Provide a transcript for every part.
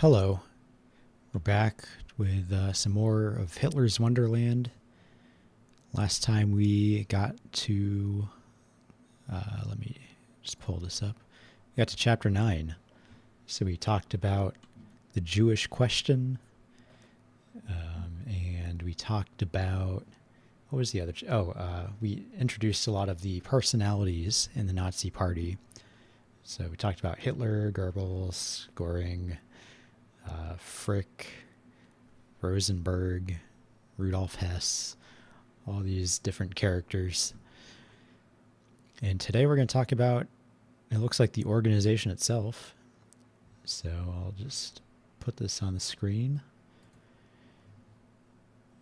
Hello, we're back with some more of Hitler's Wonderland. Last time we got to, let me just pull this up. We got to chapter 9. So we talked about the Jewish question, and we talked about, what was the other? We introduced a lot of the personalities in the Nazi Party. So we talked about Hitler, Goebbels, Goring, Frick, Rosenberg, Rudolf Hess, all these different characters. And today we're going to talk about, it looks like the organization itself. So I'll just put this on the screen.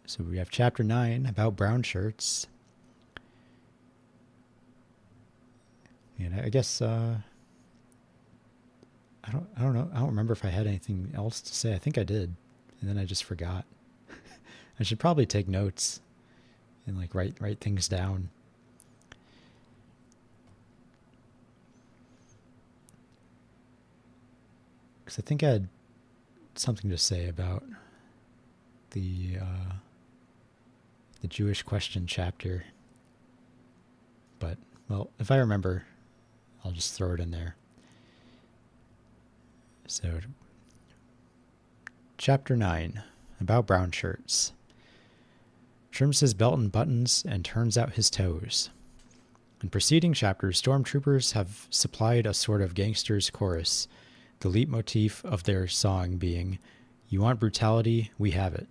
So we have chapter 9 about brownshirts. And I guess I don't know. I don't remember if I had anything else to say. I think I did, and then I just forgot. I should probably take notes and write things down. Because I think I had something to say about the Jewish question chapter. But well, if I remember, I'll just throw it in there. So, chapter 9, about brownshirts. Trims his belt and buttons and turns out his toes. In preceding chapters, stormtroopers have supplied a sort of gangster's chorus, the leitmotif of their song being, "You want brutality? We have it."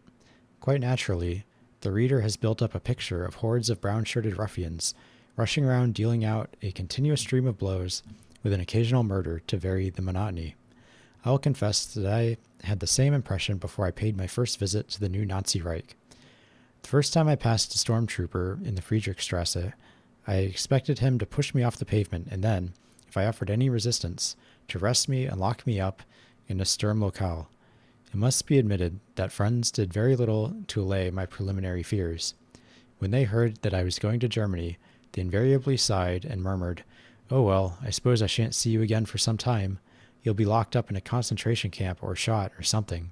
Quite naturally, the reader has built up a picture of hordes of brown-shirted ruffians rushing around dealing out a continuous stream of blows with an occasional murder to vary the monotony. I will confess that I had the same impression before I paid my first visit to the new Nazi Reich. The first time I passed a stormtrooper in the Friedrichstrasse, I expected him to push me off the pavement and then, if I offered any resistance, to arrest me and lock me up in a Sturmlokal. It must be admitted that friends did very little to allay my preliminary fears. When they heard that I was going to Germany, they invariably sighed and murmured, "Oh well, I suppose I shan't see you again for some time. You'll be locked up in a concentration camp or shot or something."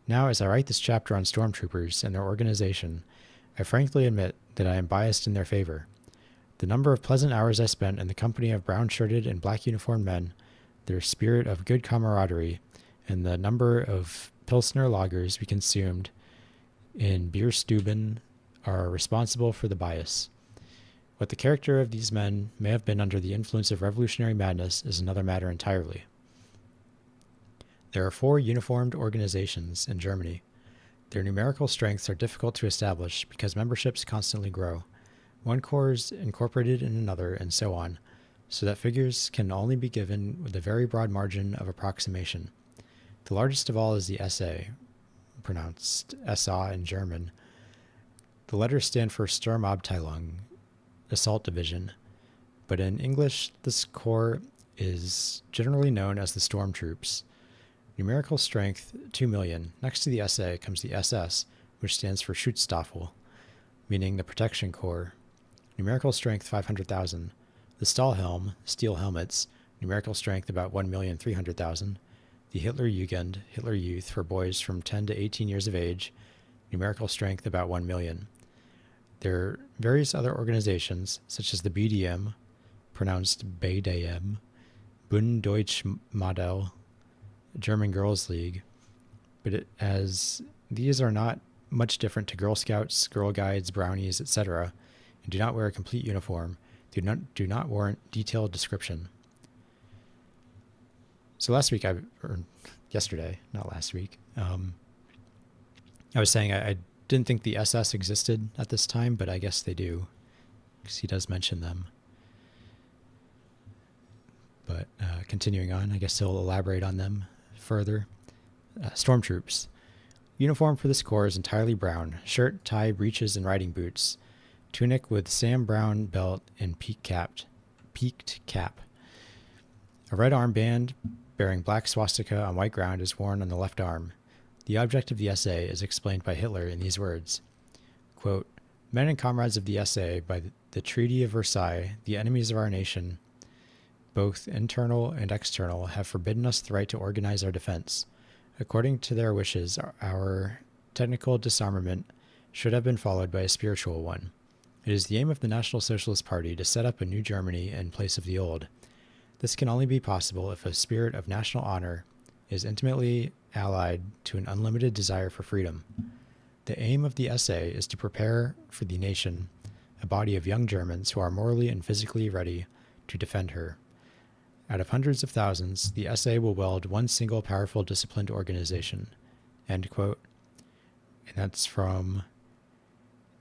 Now, as I write this chapter on stormtroopers and their organization, I frankly admit that I am biased in their favor. The number of pleasant hours I spent in the company of brown-shirted and black-uniformed men, their spirit of good camaraderie, and the number of Pilsner lagers we consumed in Bierstuben are responsible for the bias. What the character of these men may have been under the influence of revolutionary madness is another matter entirely. There are 4 uniformed organizations in Germany. Their numerical strengths are difficult to establish because memberships constantly grow. One corps is incorporated in another, and so on, so that figures can only be given with a very broad margin of approximation. The largest of all is the SA, pronounced SA in German. The letters stand for Sturmabteilung, Assault Division, but in English this corps is generally known as the Storm Troops. Numerical strength 2 million. Next to the SA comes the SS, which stands for Schutzstaffel, meaning the Protection Corps. Numerical strength 500,000. The Stahlhelm, Steel Helmets, numerical strength about 1,300,000. The Hitlerjugend, Hitler Youth for boys from 10 to 18 years of age, numerical strength about 1 million. There are various other organizations, such as the BDM, pronounced BDM, Bund Deutsch Modell, German Girls League, but as these are not much different to Girl Scouts, Girl Guides, Brownies, etc., and do not wear a complete uniform, do not warrant detailed description. So yesterday, not last week, I was saying I didn't think the SS existed at this time, but I guess they do, because he does mention them. But continuing on, I guess he'll elaborate on them further. Stormtroops. Uniform for this corps is entirely brown. Shirt, tie, breeches, and riding boots. Tunic with Sam Brown belt and peaked cap. A red armband bearing black swastika on white ground is worn on the left arm. The object of the SA is explained by Hitler in these words, quote, "Men and comrades of the SA, by the Treaty of Versailles, the enemies of our nation, both internal and external, have forbidden us the right to organize our defense. According to their wishes, our technical disarmament should have been followed by a spiritual one. It is the aim of the National Socialist Party to set up a new Germany in place of the old. This can only be possible if a spirit of national honor is intimately allied to an unlimited desire for freedom. The aim of the essay is to prepare for the nation a body of young Germans who are morally and physically ready to defend her. Out of hundreds of thousands, the essay will weld one single powerful disciplined organization. End quote. And that's from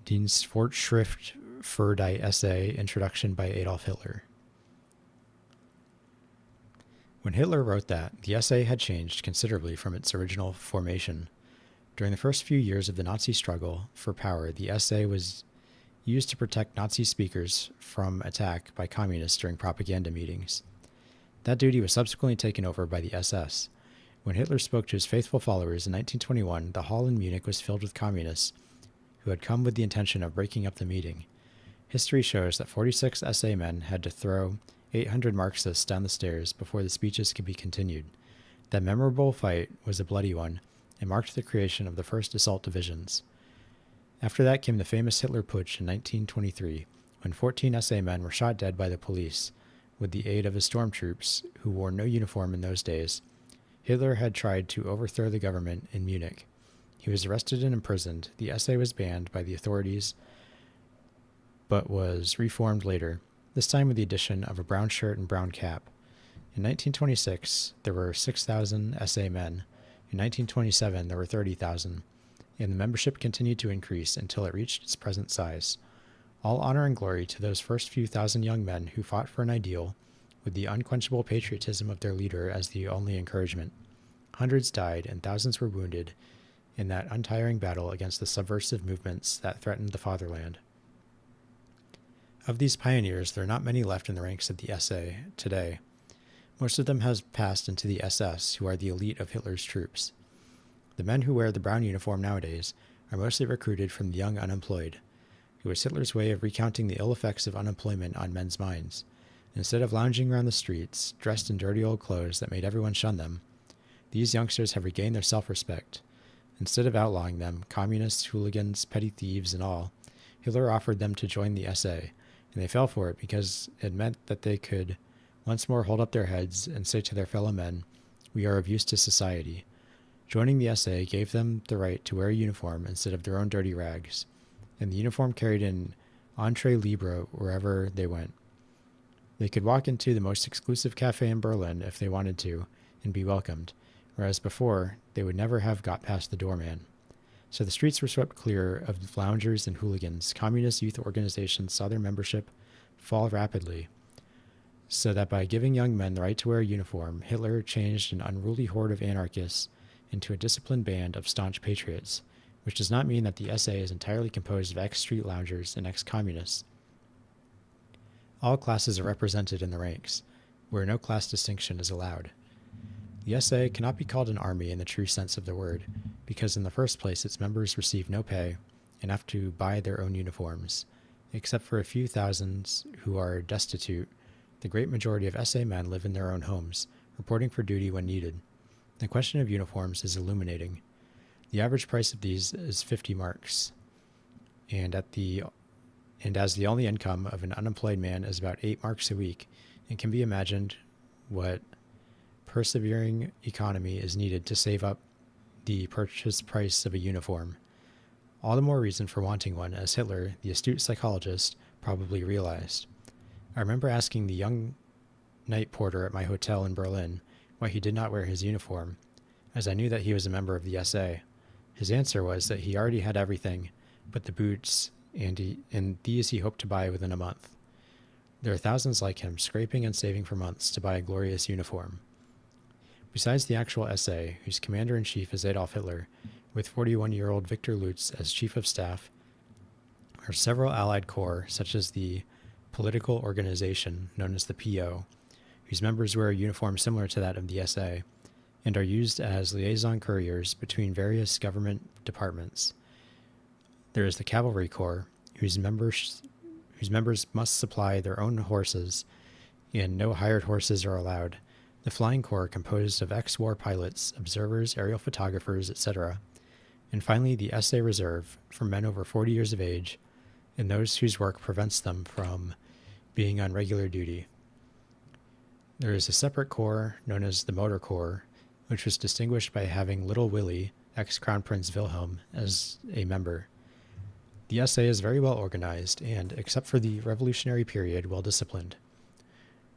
Dienstfortschrift für die Essay, Introduction by Adolf Hitler. When Hitler wrote that, the essay had changed considerably from its original formation. During the first few years of the Nazi struggle for power, the essay was used to protect Nazi speakers from attack by communists during propaganda meetings. That duty was subsequently taken over by the SS. When Hitler spoke to his faithful followers in 1921, the hall in Munich was filled with communists who had come with the intention of breaking up the meeting. History shows that 46 SA men had to throw 800 Marxists down the stairs before the speeches could be continued. That memorable fight was a bloody one and marked the creation of the first assault divisions. After that came the famous Hitler Putsch in 1923, when 14 SA men were shot dead by the police with the aid of his stormtroops, who wore no uniform in those days. Hitler had tried to overthrow the government in Munich. He was arrested and imprisoned. The essay was banned by the authorities, but was reformed later, this time with the addition of a brown shirt and brown cap. In 1926, there were 6,000 SA men. In 1927, there were 30,000, and the membership continued to increase until it reached its present size. All honor and glory to those first few thousand young men who fought for an ideal, with the unquenchable patriotism of their leader as the only encouragement. Hundreds died and thousands were wounded in that untiring battle against the subversive movements that threatened the fatherland. Of these pioneers, there are not many left in the ranks of the SA today. Most of them have passed into the SS, who are the elite of Hitler's troops. The men who wear the brown uniform nowadays are mostly recruited from the young unemployed. It was Hitler's way of recounting the ill effects of unemployment on men's minds. Instead of lounging around the streets, dressed in dirty old clothes that made everyone shun them, these youngsters have regained their self-respect. Instead of outlawing them, communists, hooligans, petty thieves, and all, Hitler offered them to join the SA, and they fell for it because it meant that they could once more hold up their heads and say to their fellow men, "We are of use to society." Joining the SA gave them the right to wear a uniform instead of their own dirty rags, and the uniform carried an entrée libre wherever they went. They could walk into the most exclusive cafe in Berlin if they wanted to and be welcomed, whereas before they would never have got past the doorman. So the streets were swept clear of loungers and hooligans. Communist youth organizations saw their membership fall rapidly, so that by giving young men the right to wear a uniform, Hitler changed an unruly horde of anarchists into a disciplined band of staunch patriots, which does not mean that the SA is entirely composed of ex-street loungers and ex-communists. All classes are represented in the ranks, where no class distinction is allowed. The SA cannot be called an army in the true sense of the word, because in the first place its members receive no pay and have to buy their own uniforms. Except for a few thousands who are destitute, the great majority of SA men live in their own homes, reporting for duty when needed. The question of uniforms is illuminating. The average price of these is 50 marks, and as the only income of an unemployed man is about 8 marks a week, it can be imagined what persevering economy is needed to save up the purchase price of a uniform. All the more reason for wanting one, as Hitler, the astute psychologist, probably realized. I remember asking the young night porter at my hotel in Berlin why he did not wear his uniform, as I knew that he was a member of the SA. His answer was that he already had everything but the boots, and these he hoped to buy within a month. There are thousands like him, scraping and saving for months to buy a glorious uniform. Besides the actual SA, whose commander-in-chief is Adolf Hitler, with 41-year-old Victor Lutz as chief of staff, are several allied corps, such as the political organization known as the PO, whose members wear a uniform similar to that of the SA, and are used as liaison couriers between various government departments. There is the Cavalry Corps, whose members must supply their own horses, and no hired horses are allowed. The Flying Corps composed of ex-war pilots, observers, aerial photographers, etc. And finally, the SA Reserve for men over 40 years of age and those whose work prevents them from being on regular duty. There is a separate corps known as the Motor Corps, which was distinguished by having Little Willie, ex-Crown Prince Wilhelm, as a member. The SA is very well organized and, except for the revolutionary period, well disciplined.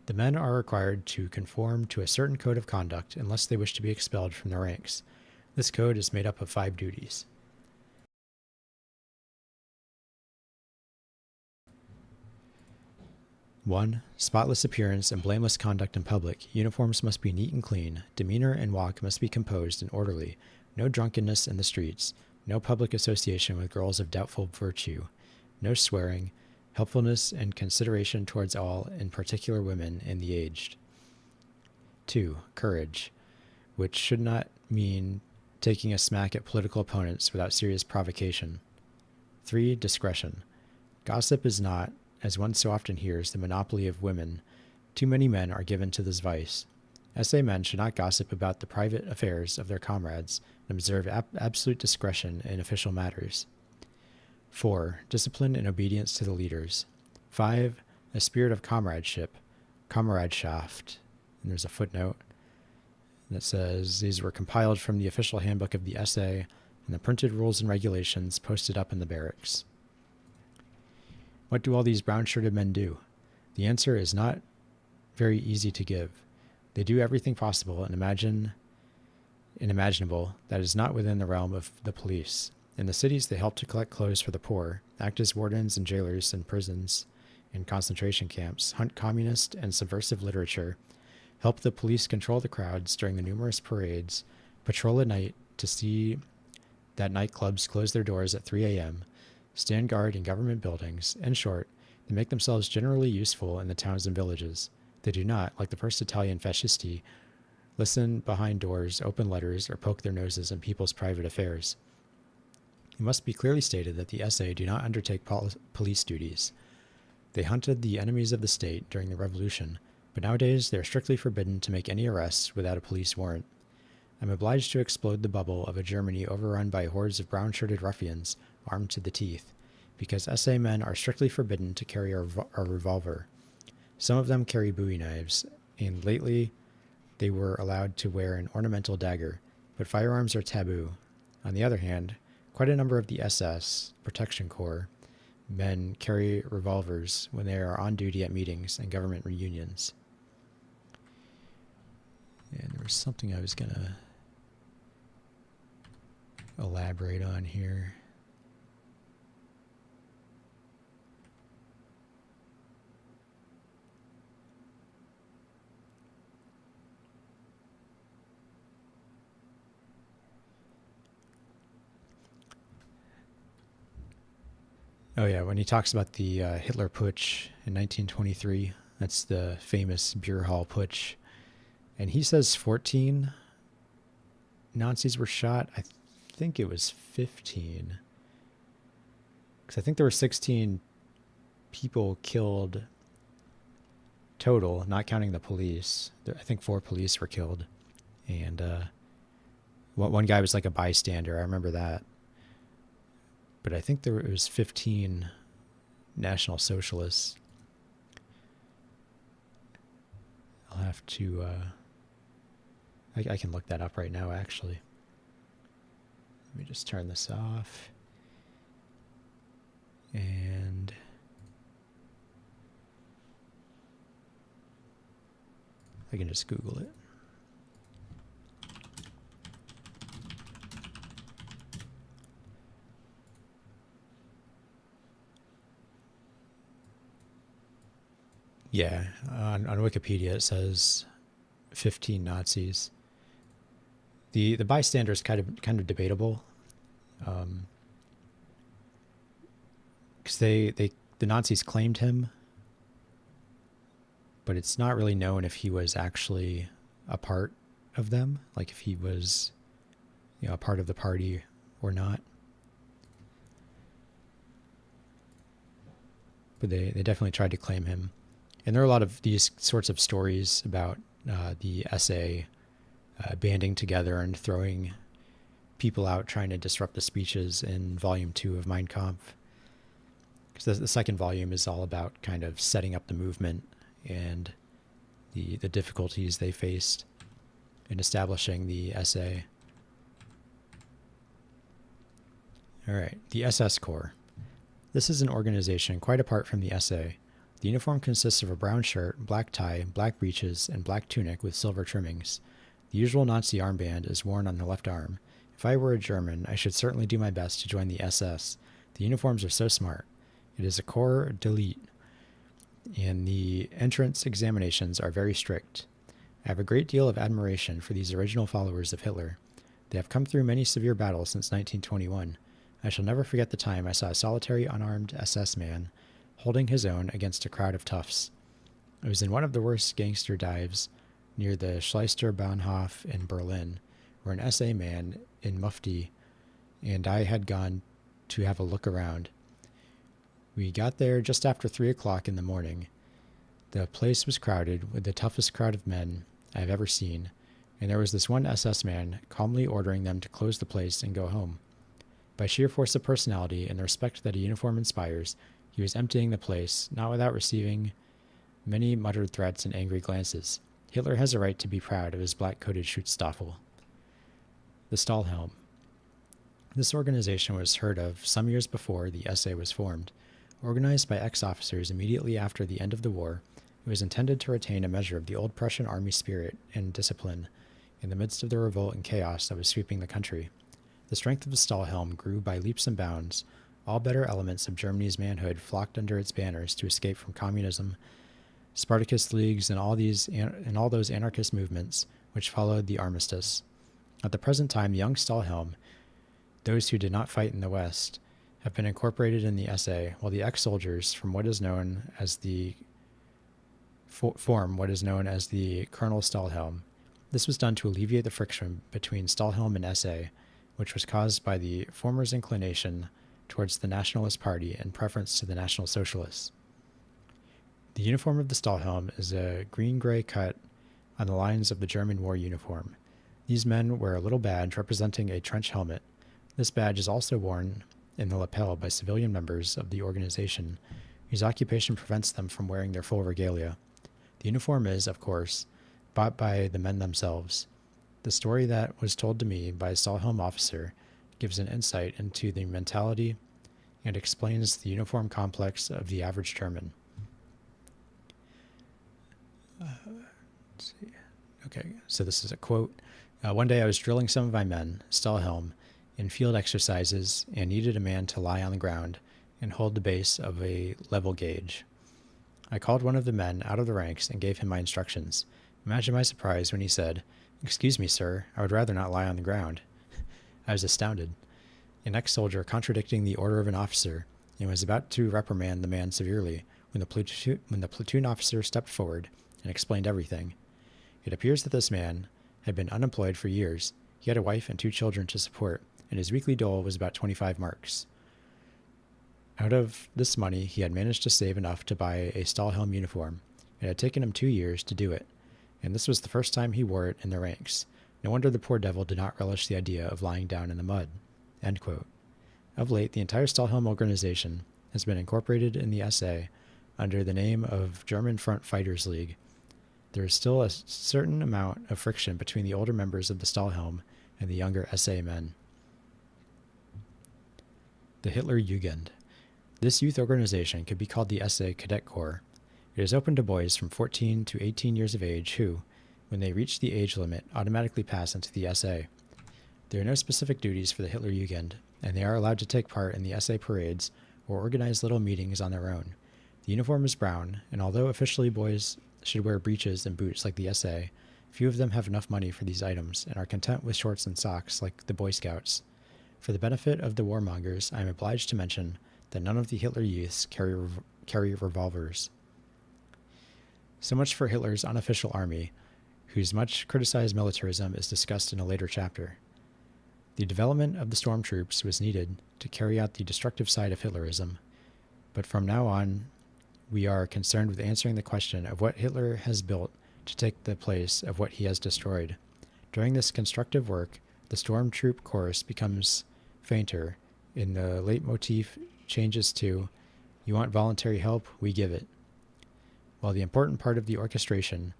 The men are required to conform to a certain code of conduct unless they wish to be expelled from their ranks. This code is made up of 5 duties. One, spotless appearance and blameless conduct in public. Uniforms must be neat and clean. Demeanor and walk must be composed and orderly. No drunkenness in the streets. No public association with girls of doubtful virtue. No swearing. Helpfulness and consideration towards all, in particular women and the aged. 2, courage, which should not mean taking a smack at political opponents without serious provocation. 3, discretion. Gossip is not, as one so often hears, the monopoly of women. Too many men are given to this vice. SA men should not gossip about the private affairs of their comrades and observe absolute discretion in official matters. 4, discipline and obedience to the leaders. 5, a spirit of comradeship, Kameradschaft. And there's a footnote that says these were compiled from the official handbook of the SA and the printed rules and regulations posted up in the barracks. What do all these brown-shirted men do? The answer is not very easy to give. They do everything possible and imaginable that is not within the realm of the police. In the cities, they help to collect clothes for the poor, act as wardens and jailers in prisons and concentration camps, hunt communist and subversive literature, help the police control the crowds during the numerous parades, patrol at night to see that nightclubs close their doors at 3 a.m., stand guard in government buildings. In short, they make themselves generally useful in the towns and villages. They do not, like the first Italian fascisti, listen behind doors, open letters, or poke their noses in people's private affairs. It must be clearly stated that the SA do not undertake police duties. They hunted the enemies of the state during the Revolution, but nowadays they are strictly forbidden to make any arrests without a police warrant. I am obliged to explode the bubble of a Germany overrun by hordes of brown-shirted ruffians armed to the teeth, because SA men are strictly forbidden to carry a revolver. Some of them carry bowie knives, and lately they were allowed to wear an ornamental dagger, but firearms are taboo. On the other hand, quite a number of the SS, Protection Corps, men carry revolvers when they are on duty at meetings and government reunions. And there was something I was going to elaborate on here. Oh yeah, when he talks about the Hitler Putsch in 1923, that's the famous beer hall putsch, and he says 14 Nazis were shot. I think it was 15, because I think there were 16 people killed total, not counting the police. I think 4 police were killed, and one guy was like a bystander. I remember that. But I think it was 15 National Socialists. I'll have to, I can look that up right now, actually. Let me just turn this off. And I can just Google it. Yeah, on Wikipedia it says 15 Nazis. The bystander is kind of debatable, because the Nazis claimed him, but it's not really known if he was actually a part of them, like if he was, a part of the party or not. But they definitely tried to claim him. And there are a lot of these sorts of stories about the SA banding together and throwing people out trying to disrupt the speeches in Volume 2 of Mein Kampf. Because the second volume is all about kind of setting up the movement and the difficulties they faced in establishing the SA. All right, the SS Corps. This is an organization quite apart from the SA. The uniform consists of a brown shirt, black tie, black breeches, and black tunic with silver trimmings. The usual Nazi armband is worn on the left arm. If I were a German, I should certainly do my best to join the SS. The uniforms are so smart. It is a corps d'élite, and the entrance examinations are very strict. I have a great deal of admiration for these original followers of Hitler. They have come through many severe battles since 1921. I shall never forget the time I saw a solitary unarmed SS man holding his own against a crowd of toughs. It was in one of the worst gangster dives near the Schleisterbahnhof in Berlin, where an SA man in mufti and I had gone to have a look around. We got there just after 3 o'clock in the morning. The place was crowded with the toughest crowd of men I have ever seen, and there was this one SS man calmly ordering them to close the place and go home. By sheer force of personality and the respect that a uniform inspires, he was emptying the place, not without receiving many muttered threats and angry glances. Hitler has a right to be proud of his black-coated Schutzstaffel. The Stahlhelm. This organization was heard of some years before the SA was formed. Organized by ex-officers immediately after the end of the war, it was intended to retain a measure of the old Prussian army spirit and discipline in the midst of the revolt and chaos that was sweeping the country. The strength of the Stahlhelm grew by leaps and bounds. All better elements of Germany's manhood flocked under its banners to escape from communism, Spartacus leagues, and all those anarchist movements which followed the armistice. At the present time, the young Stahlhelm, those who did not fight in the West, have been incorporated in the SA, while the ex-soldiers form what is known as the Colonel Stahlhelm. This was done to alleviate the friction between Stahlhelm and SA, which was caused by the former's inclination towards the Nationalist Party and preference to the National Socialists. The uniform of the Stahlhelm is a green-gray cut on the lines of the German war uniform. These men wear a little badge representing a trench helmet. This badge is also worn in the lapel by civilian members of the organization, whose occupation prevents them from wearing their full regalia. The uniform is, of course, bought by the men themselves. The story that was told to me by a Stahlhelm officer gives an insight into the mentality and explains the uniform complex of the average German. Let's see. Okay, so this is a quote. One day I was drilling some of my men, Stahlhelm, in field exercises and needed a man to lie on the ground and hold the base of a level gauge. I called one of the men out of the ranks and gave him my instructions. Imagine my surprise when he said, "Excuse me, sir, I would rather not lie on the ground." I was astounded. An ex-soldier contradicting the order of an officer, and was about to reprimand the man severely when the platoon officer stepped forward and explained everything. It appears that this man had been unemployed for years. He had a wife and 2 children to support, and his weekly dole was about 25 marks. Out of this money, he had managed to save enough to buy a Stahlhelm uniform. It had taken him 2 years to do it, and this was the first time he wore it in the ranks. No wonder the poor devil did not relish the idea of lying down in the mud. End quote. Of late, the entire Stahlhelm organization has been incorporated in the SA under the name of German Front Fighters League. There is still a certain amount of friction between the older members of the Stahlhelm and the younger SA men. The Hitler Jugend. This youth organization could be called the SA Cadet Corps. It is open to boys from 14 to 18 years of age who, when they reach the age limit, automatically pass into the SA. There are no specific duties for the Hitler Jugend, and they are allowed to take part in the SA parades or organize little meetings on their own. The uniform is brown, and although officially boys should wear breeches and boots like the SA, few of them have enough money for these items and are content with shorts and socks like the Boy Scouts. For the benefit of the warmongers, I am obliged to mention that none of the Hitler Youths carry revolvers. So much for Hitler's unofficial army, whose much criticized militarism is discussed in a later chapter. The development of the stormtroops was needed to carry out the destructive side of Hitlerism, but from now on, we are concerned with answering the question of what Hitler has built to take the place of what he has destroyed. During this constructive work, the stormtroop chorus becomes fainter, and the leitmotif changes to, "You want voluntary help? We give it." While the important part of the orchestration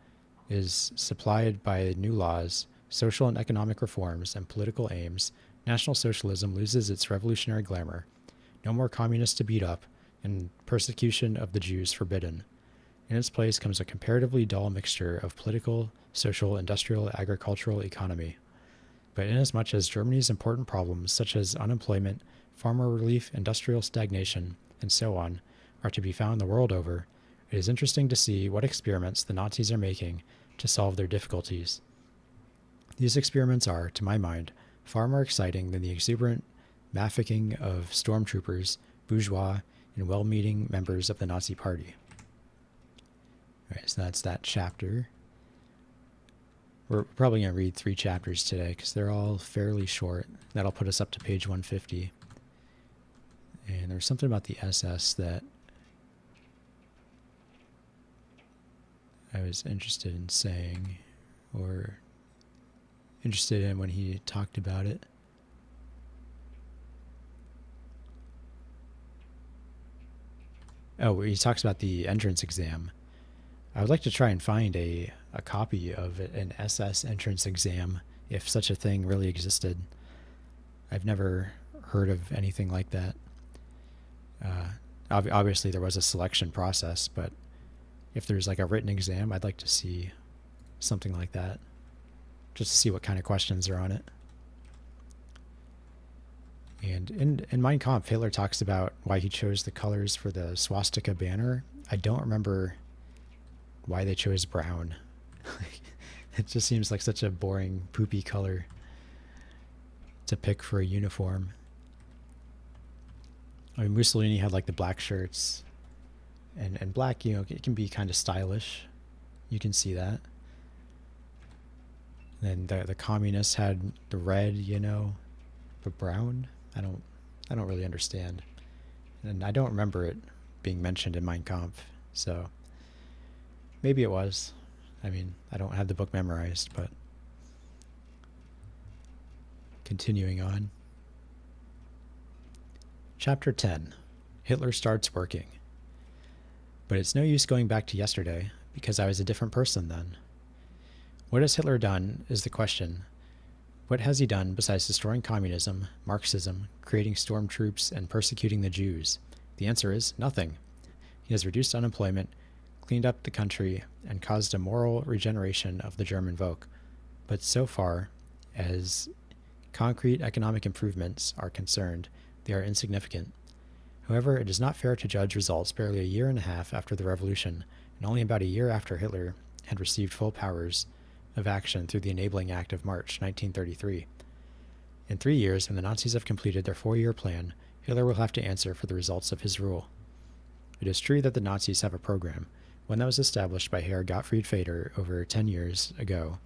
is supplied by new laws, social and economic reforms, and political aims, National Socialism loses its revolutionary glamour. No more communists to beat up, and persecution of the Jews forbidden. In its place comes a comparatively dull mixture of political, social, industrial, agricultural economy. But inasmuch as Germany's important problems, such as unemployment, farmer relief, industrial stagnation, and so on, are to be found the world over, it is interesting to see what experiments the Nazis are making to solve their difficulties. These experiments are, to my mind, far more exciting than the exuberant mafficking of stormtroopers, bourgeois, and well-meaning members of the Nazi Party. All right, so that's that chapter. We're probably going to read 3 chapters today because they're all fairly short. That'll put us up to page 150. And there's something about the SS that I was interested in saying, or interested in when he talked about it. Oh, he talks about the entrance exam. I would like to try and find a copy of an SS entrance exam, if such a thing really existed. I've never heard of anything like that. Obviously, there was a selection process, but if there's like a written exam, I'd like to see something like that, just to see what kind of questions are on it. And in Mein Kampf, Hitler talks about why he chose the colors for the swastika banner. I don't remember why they chose brown. It just seems like such a boring, poopy color to pick for a uniform. I mean, Mussolini had like the black shirts, and black, you know, it can be kind of stylish. You can see that. And then the communists had the red, you know, but brown, I don't really understand. And I don't remember it being mentioned in Mein Kampf, so maybe it was. I mean, I don't have the book memorized, but continuing on. Chapter 10. Hitler starts working. But it's no use going back to yesterday, because I was a different person then. What has Hitler done is the question. What has he done besides destroying communism, Marxism, creating stormtroops, and persecuting the Jews? The answer is nothing. He has reduced unemployment, cleaned up the country, and caused a moral regeneration of the German Volk. But so far as concrete economic improvements are concerned, they are insignificant. However, it is not fair to judge results barely a year and a half after the revolution, and only about a year after Hitler had received full powers of action through the Enabling Act of March 1933. In 3 years, when the Nazis have completed their 4-year plan, Hitler will have to answer for the results of his rule. It is true that the Nazis have a program, one that was established by Herr Gottfried Feder over 10 years ago,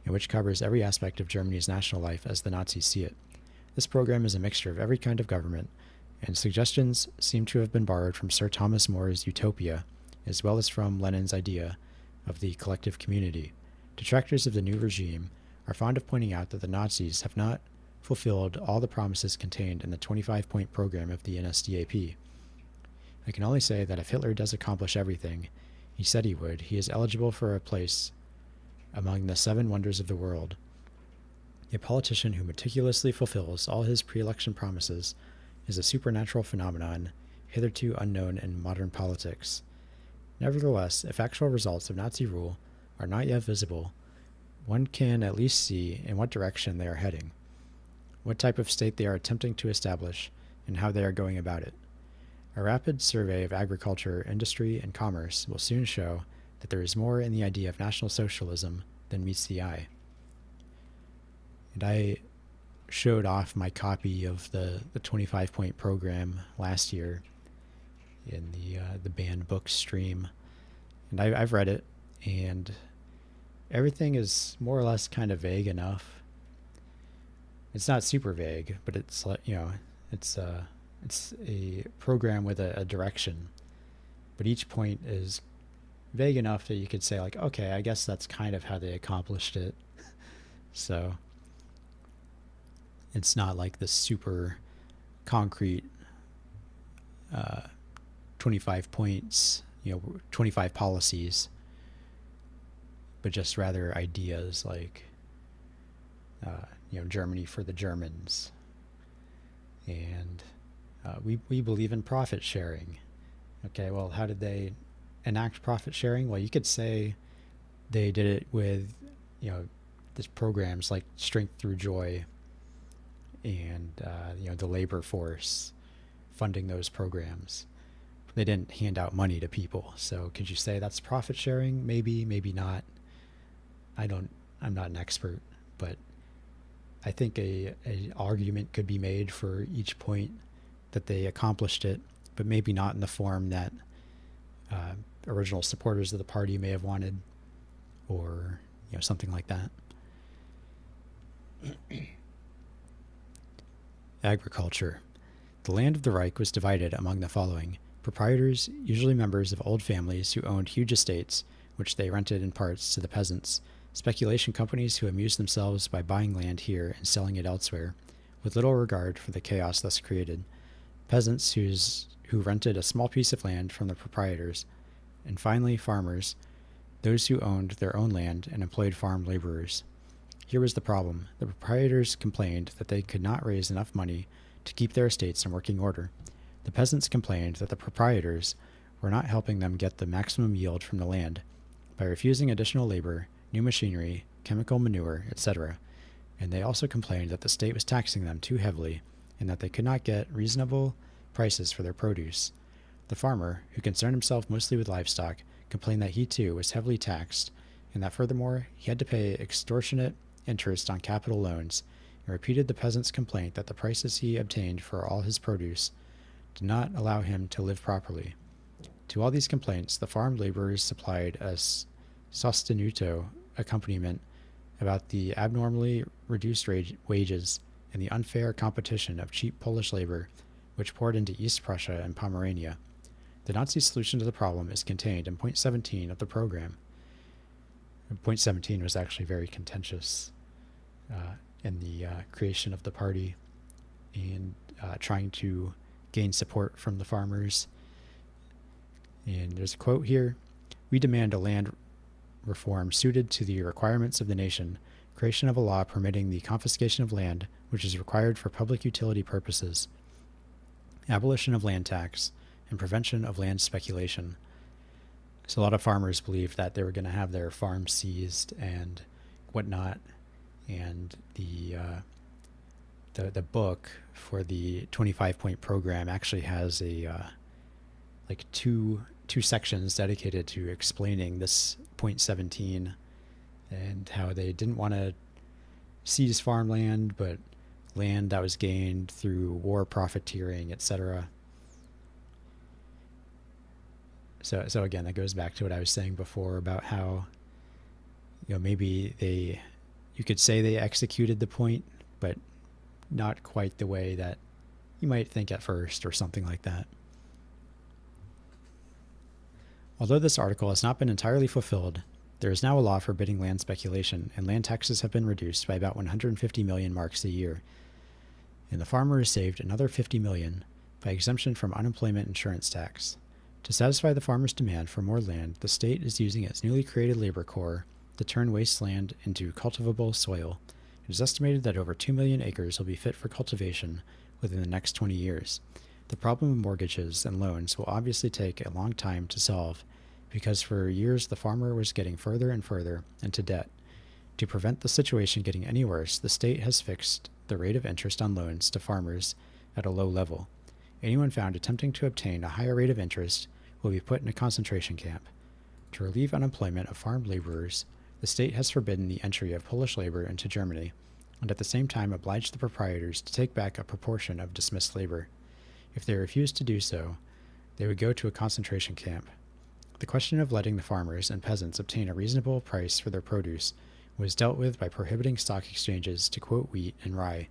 and which covers every aspect of Germany's national life as the Nazis see it. This program is a mixture of every kind of government, and suggestions seem to have been borrowed from Sir Thomas More's Utopia, as well as from Lenin's idea of the collective community. Detractors of the new regime are fond of pointing out that the Nazis have not fulfilled all the promises contained in the 25-point program of the NSDAP. I can only say that if Hitler does accomplish everything he said he would, he is eligible for a place among the 7 wonders of the world. A politician who meticulously fulfills all his pre-election promises is a supernatural phenomenon hitherto unknown in modern politics. Nevertheless, if actual results of Nazi rule are not yet visible, one can at least see in what direction they are heading, what type of state they are attempting to establish, and how they are going about it. A rapid survey of agriculture, industry, and commerce will soon show that there is more in the idea of National Socialism than meets the eye. And I showed off my copy of the 25-point program last year in the banned book stream, and I've read it, and everything is more or less kind of vague enough. It's not super vague, but it's like, you know, it's a program with a direction, but each point is vague enough that you could say like, okay, I guess that's kind of how they accomplished it. So it's not like the super concrete 25 points, 25 policies, but just rather ideas like, Germany for the Germans. And we believe in profit sharing. Okay, well, how did they enact profit sharing? Well, you could say they did it with, these programs like Strength Through Joy and, the labor force funding those programs. They didn't hand out money to people. So could you say that's profit sharing? Maybe, maybe not. I'm not an expert, but I think a argument could be made for each point that they accomplished it, but maybe not in the form that original supporters of the party may have wanted, or something like that. Agriculture. The land of the Reich was divided among the following: proprietors, usually members of old families who owned huge estates, which they rented in parts to the peasants; speculation companies who amused themselves by buying land here and selling it elsewhere, with little regard for the chaos thus created; peasants who rented a small piece of land from the proprietors; and finally farmers, those who owned their own land and employed farm laborers. Here was the problem. The proprietors complained that they could not raise enough money to keep their estates in working order. The peasants complained that the proprietors were not helping them get the maximum yield from the land by refusing additional labor, new machinery, chemical manure, etc. And they also complained that the state was taxing them too heavily and that they could not get reasonable prices for their produce. The farmer, who concerned himself mostly with livestock, complained that he too was heavily taxed, and that furthermore he had to pay extortionate interest on capital loans, and repeated the peasant's complaint that the prices he obtained for all his produce did not allow him to live properly. To all these complaints, the farm laborers supplied a sostenuto accompaniment about the abnormally reduced wages and the unfair competition of cheap Polish labor which poured into East Prussia and Pomerania. The Nazi solution to the problem is contained in point 17 of the program. Point 17 was actually very contentious in the creation of the party and trying to gain support from the farmers. And there's a quote here: "We demand a land reform suited to the requirements of the nation, creation of a law permitting the confiscation of land which is required for public utility purposes, abolition of land tax, and prevention of land speculation." So a lot of farmers believed that they were going to have their farms seized and whatnot. And the book for the 25-point program actually has a like two sections dedicated to explaining this point 17 and how they didn't want to seize farmland, but land that was gained through war profiteering, etc. So again, that goes back to what I was saying before about how, maybe you could say they executed the point, but not quite the way that you might think at first, or something like that. Although this article has not been entirely fulfilled, there is now a law forbidding land speculation, and land taxes have been reduced by about 150 million marks a year. And the farmer has saved another 50 million by exemption from unemployment insurance tax. To satisfy the farmer's demand for more land, the state is using its newly created labor corps to turn wasteland into cultivable soil. It is estimated that over 2 million acres will be fit for cultivation within the next 20 years. The problem of mortgages and loans will obviously take a long time to solve, because for years the farmer was getting further and further into debt. To prevent the situation getting any worse, the state has fixed the rate of interest on loans to farmers at a low level. Anyone found attempting to obtain a higher rate of interest will be put in a concentration camp. To relieve unemployment of farm laborers, the state has forbidden the entry of Polish labor into Germany, and at the same time obliged the proprietors to take back a proportion of dismissed labor. If they refused to do so, they would go to a concentration camp. The question of letting the farmers and peasants obtain a reasonable price for their produce was dealt with by prohibiting stock exchanges to quote wheat and rye,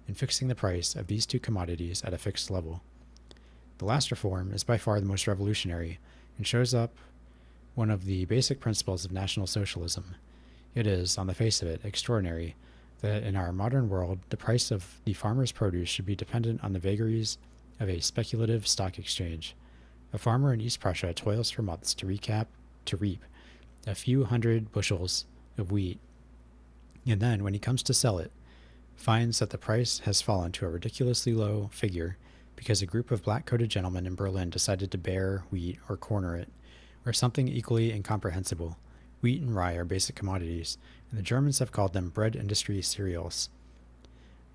and fixing the price of these two commodities at a fixed level. The last reform is by far the most revolutionary, and shows up one of the basic principles of National Socialism. It is, on the face of it, extraordinary that in our modern world the price of the farmer's produce should be dependent on the vagaries of a speculative stock exchange. A farmer in East Prussia toils for months to reap a few hundred bushels of wheat, and then, when he comes to sell it, finds that the price has fallen to a ridiculously low figure because a group of black-coated gentlemen in Berlin decided to bear wheat or corner it, or something equally incomprehensible. Wheat and rye are basic commodities, and the Germans have called them bread industry cereals.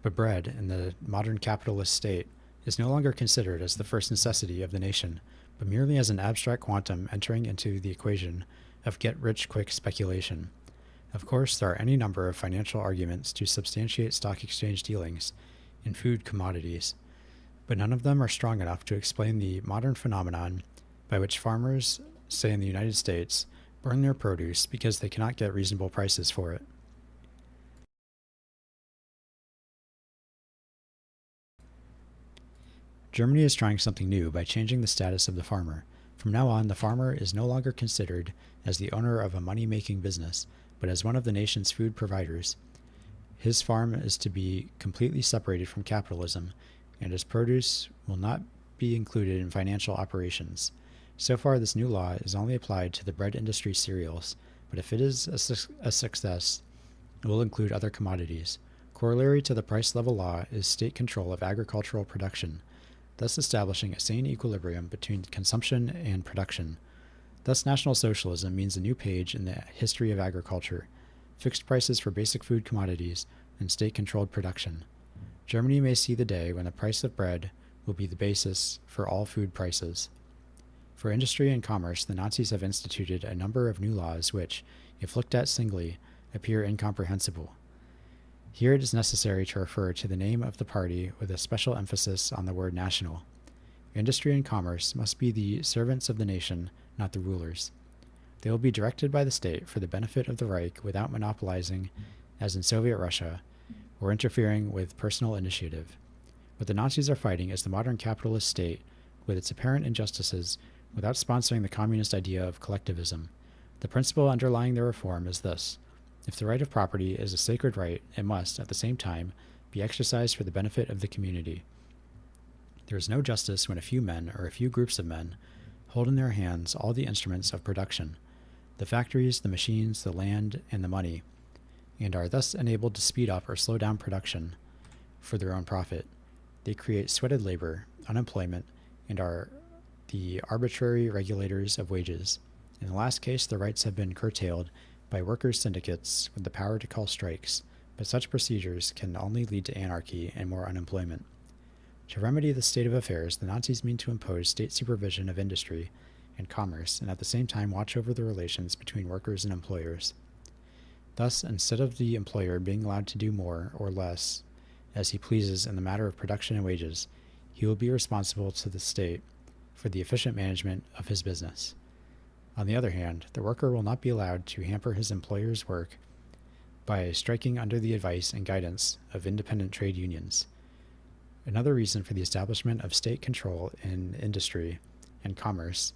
But bread, in the modern capitalist state, is no longer considered as the first necessity of the nation, but merely as an abstract quantum entering into the equation of get-rich-quick speculation. Of course, there are any number of financial arguments to substantiate stock exchange dealings in food commodities, but none of them are strong enough to explain the modern phenomenon by which farmers, say in the United States, burn their produce because they cannot get reasonable prices for it. Germany is trying something new by changing the status of the farmer. From now on, the farmer is no longer considered as the owner of a money-making business, but as one of the nation's food providers. His farm is to be completely separated from capitalism, and his produce will not be included in financial operations. So far, this new law is only applied to the bread industry cereals, but if it is a success, it will include other commodities. Corollary to the price level law is state control of agricultural production, thus establishing a sane equilibrium between consumption and production. Thus, National Socialism means a new page in the history of agriculture, fixed prices for basic food commodities, and state-controlled production. Germany may see the day when the price of bread will be the basis for all food prices. For industry and commerce, the Nazis have instituted a number of new laws which, if looked at singly, appear incomprehensible. Here it is necessary to refer to the name of the party with a special emphasis on the word national. Industry and commerce must be the servants of the nation, not the rulers. They will be directed by the state for the benefit of the Reich without monopolizing, as in Soviet Russia, or interfering with personal initiative. What the Nazis are fighting is the modern capitalist state with its apparent injustices without sponsoring the communist idea of collectivism. The principle underlying their reform is this: if the right of property is a sacred right, it must, at the same time, be exercised for the benefit of the community. There is no justice when a few men, or a few groups of men, hold in their hands all the instruments of production, the factories, the machines, the land, and the money, and are thus enabled to speed up or slow down production for their own profit. They create sweated labor, unemployment, and are the arbitrary regulators of wages. In the last case, the rights have been curtailed by workers' syndicates with the power to call strikes, but such procedures can only lead to anarchy and more unemployment. To remedy this state of affairs, the Nazis mean to impose state supervision of industry and commerce, and at the same time watch over the relations between workers and employers. Thus, instead of the employer being allowed to do more or less as he pleases in the matter of production and wages, he will be responsible to the state for the efficient management of his business. On the other hand, the worker will not be allowed to hamper his employer's work by striking under the advice and guidance of independent trade unions. Another reason for the establishment of state control in industry and commerce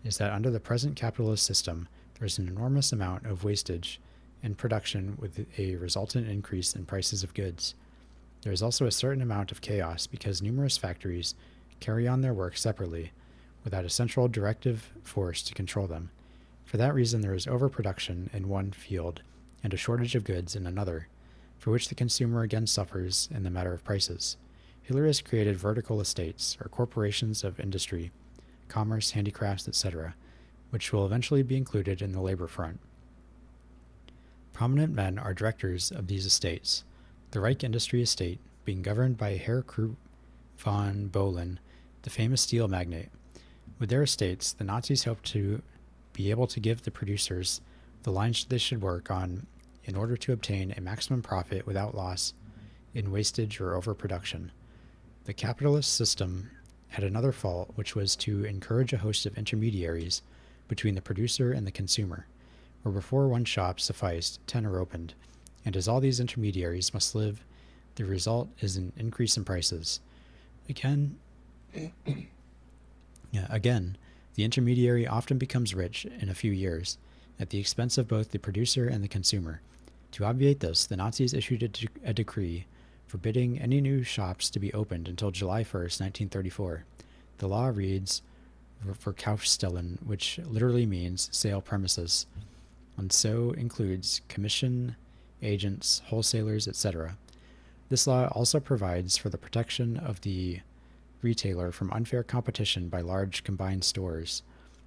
is that under the present capitalist system, there is an enormous amount of wastage in production with a resultant increase in prices of goods. There is also a certain amount of chaos because numerous factories carry on their work separately without a central directive force to control them. For that reason, there is overproduction in one field and a shortage of goods in another, for which the consumer again suffers in the matter of prices. Hitler has created vertical estates, or corporations of industry, commerce, handicrafts, etc., which will eventually be included in the labor front. Prominent men are directors of these estates, the Reich Industry Estate being governed by Herr Krupp von Bohlen, the famous steel magnate. With their estates, the Nazis hope to be able to give the producers the lines they should work on in order to obtain a maximum profit without loss in wastage or overproduction. The capitalist system had another fault, which was to encourage a host of intermediaries between the producer and the consumer, where before one shop sufficed, 10 are opened, and as all these intermediaries must live, the result is an increase in prices. Again, The intermediary often becomes rich in a few years, at the expense of both the producer and the consumer. To obviate this, the Nazis issued a decree forbidding any new shops to be opened until July 1st, 1934. The law reads Verkaufsstellen, which literally means sale premises, and so includes commission agents, wholesalers, etc. This law also provides for the protection of the retailer from unfair competition by large combined stores.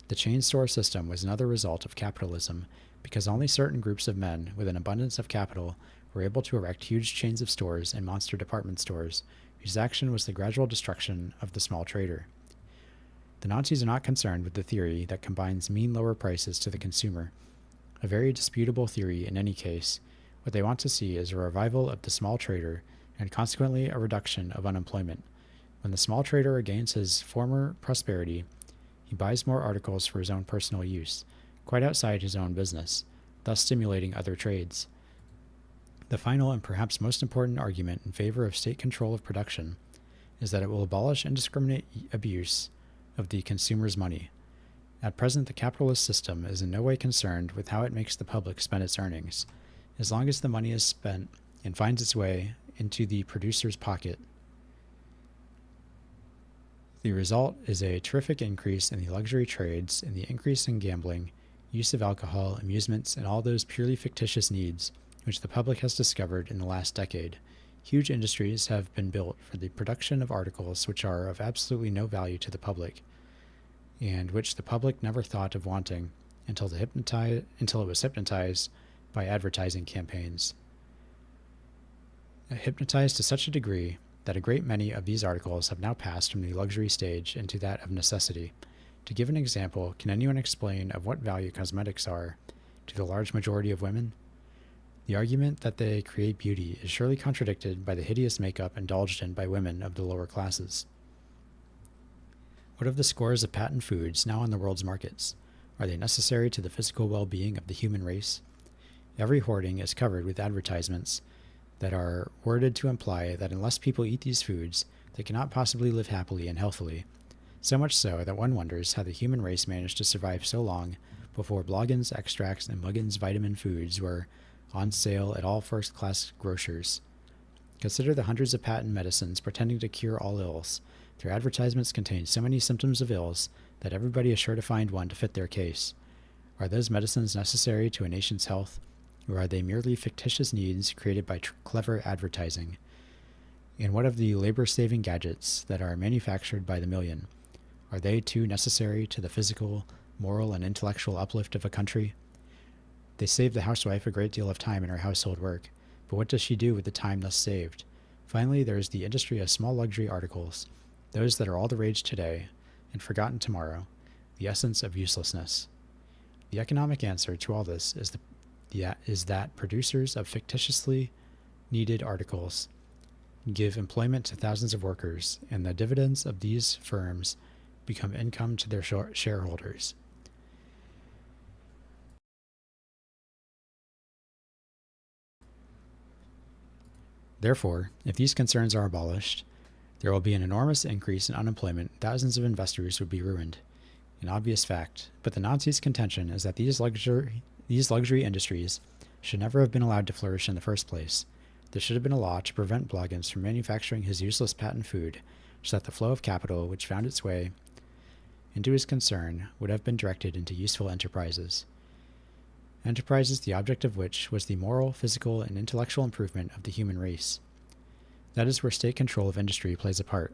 The chain store system was another result of capitalism, because only certain groups of men with an abundance of capital were able to erect huge chains of stores and monster department stores, whose action was the gradual destruction of the small trader. The Nazis are not concerned with the theory that combines mean lower prices to the consumer, a very disputable theory in any case. What they want to see is a revival of the small trader and consequently a reduction of unemployment. When the small trader regains his former prosperity, he buys more articles for his own personal use, quite outside his own business, thus stimulating other trades. The final and perhaps most important argument in favor of state control of production is that it will abolish indiscriminate abuse of the consumer's money. At present, the capitalist system is in no way concerned with how it makes the public spend its earnings, as long as the money is spent and finds its way into the producer's pocket. The result is a terrific increase in the luxury trades and the increase in gambling, use of alcohol, amusements, and all those purely fictitious needs which the public has discovered in the last decade. Huge industries have been built for the production of articles which are of absolutely no value to the public, and which the public never thought of wanting until it was hypnotized by advertising campaigns. Hypnotized to such a degree that a great many of these articles have now passed from the luxury stage into that of necessity. To give an example, can anyone explain of what value cosmetics are to the large majority of women? The argument that they create beauty is surely contradicted by the hideous makeup indulged in by women of the lower classes. What of the scores of patent foods now on the world's markets? Are they necessary to the physical well-being of the human race? Every hoarding is covered with advertisements that are worded to imply that unless people eat these foods, they cannot possibly live happily and healthily. So much so that one wonders how the human race managed to survive so long before Bloggins extracts and Muggins vitamin foods were on sale at all first-class grocers. Consider the hundreds of patent medicines pretending to cure all ills. Their advertisements contain so many symptoms of ills that everybody is sure to find one to fit their case. Are those medicines necessary to a nation's health, or are they merely fictitious needs created by clever advertising? And what of the labor-saving gadgets that are manufactured by the million? Are they too necessary to the physical, moral, and intellectual uplift of a country? They save the housewife a great deal of time in her household work, but what does she do with the time thus saved? Finally, there is the industry of small luxury articles, those that are all the rage today and forgotten tomorrow, the essence of uselessness. The economic answer to all this is that producers of fictitiously needed articles give employment to thousands of workers, and the dividends of these firms become income to their shareholders. Therefore, if these concerns are abolished, there will be an enormous increase in unemployment. Thousands of investors would be ruined. An obvious fact, but the Nazis' contention is that these luxury industries should never have been allowed to flourish in the first place. There should have been a law to prevent Bloggins from manufacturing his useless patent food, so that the flow of capital which found its way into his concern would have been directed into useful enterprises. Enterprises the object of which was the moral, physical, and intellectual improvement of the human race. That is where state control of industry plays a part.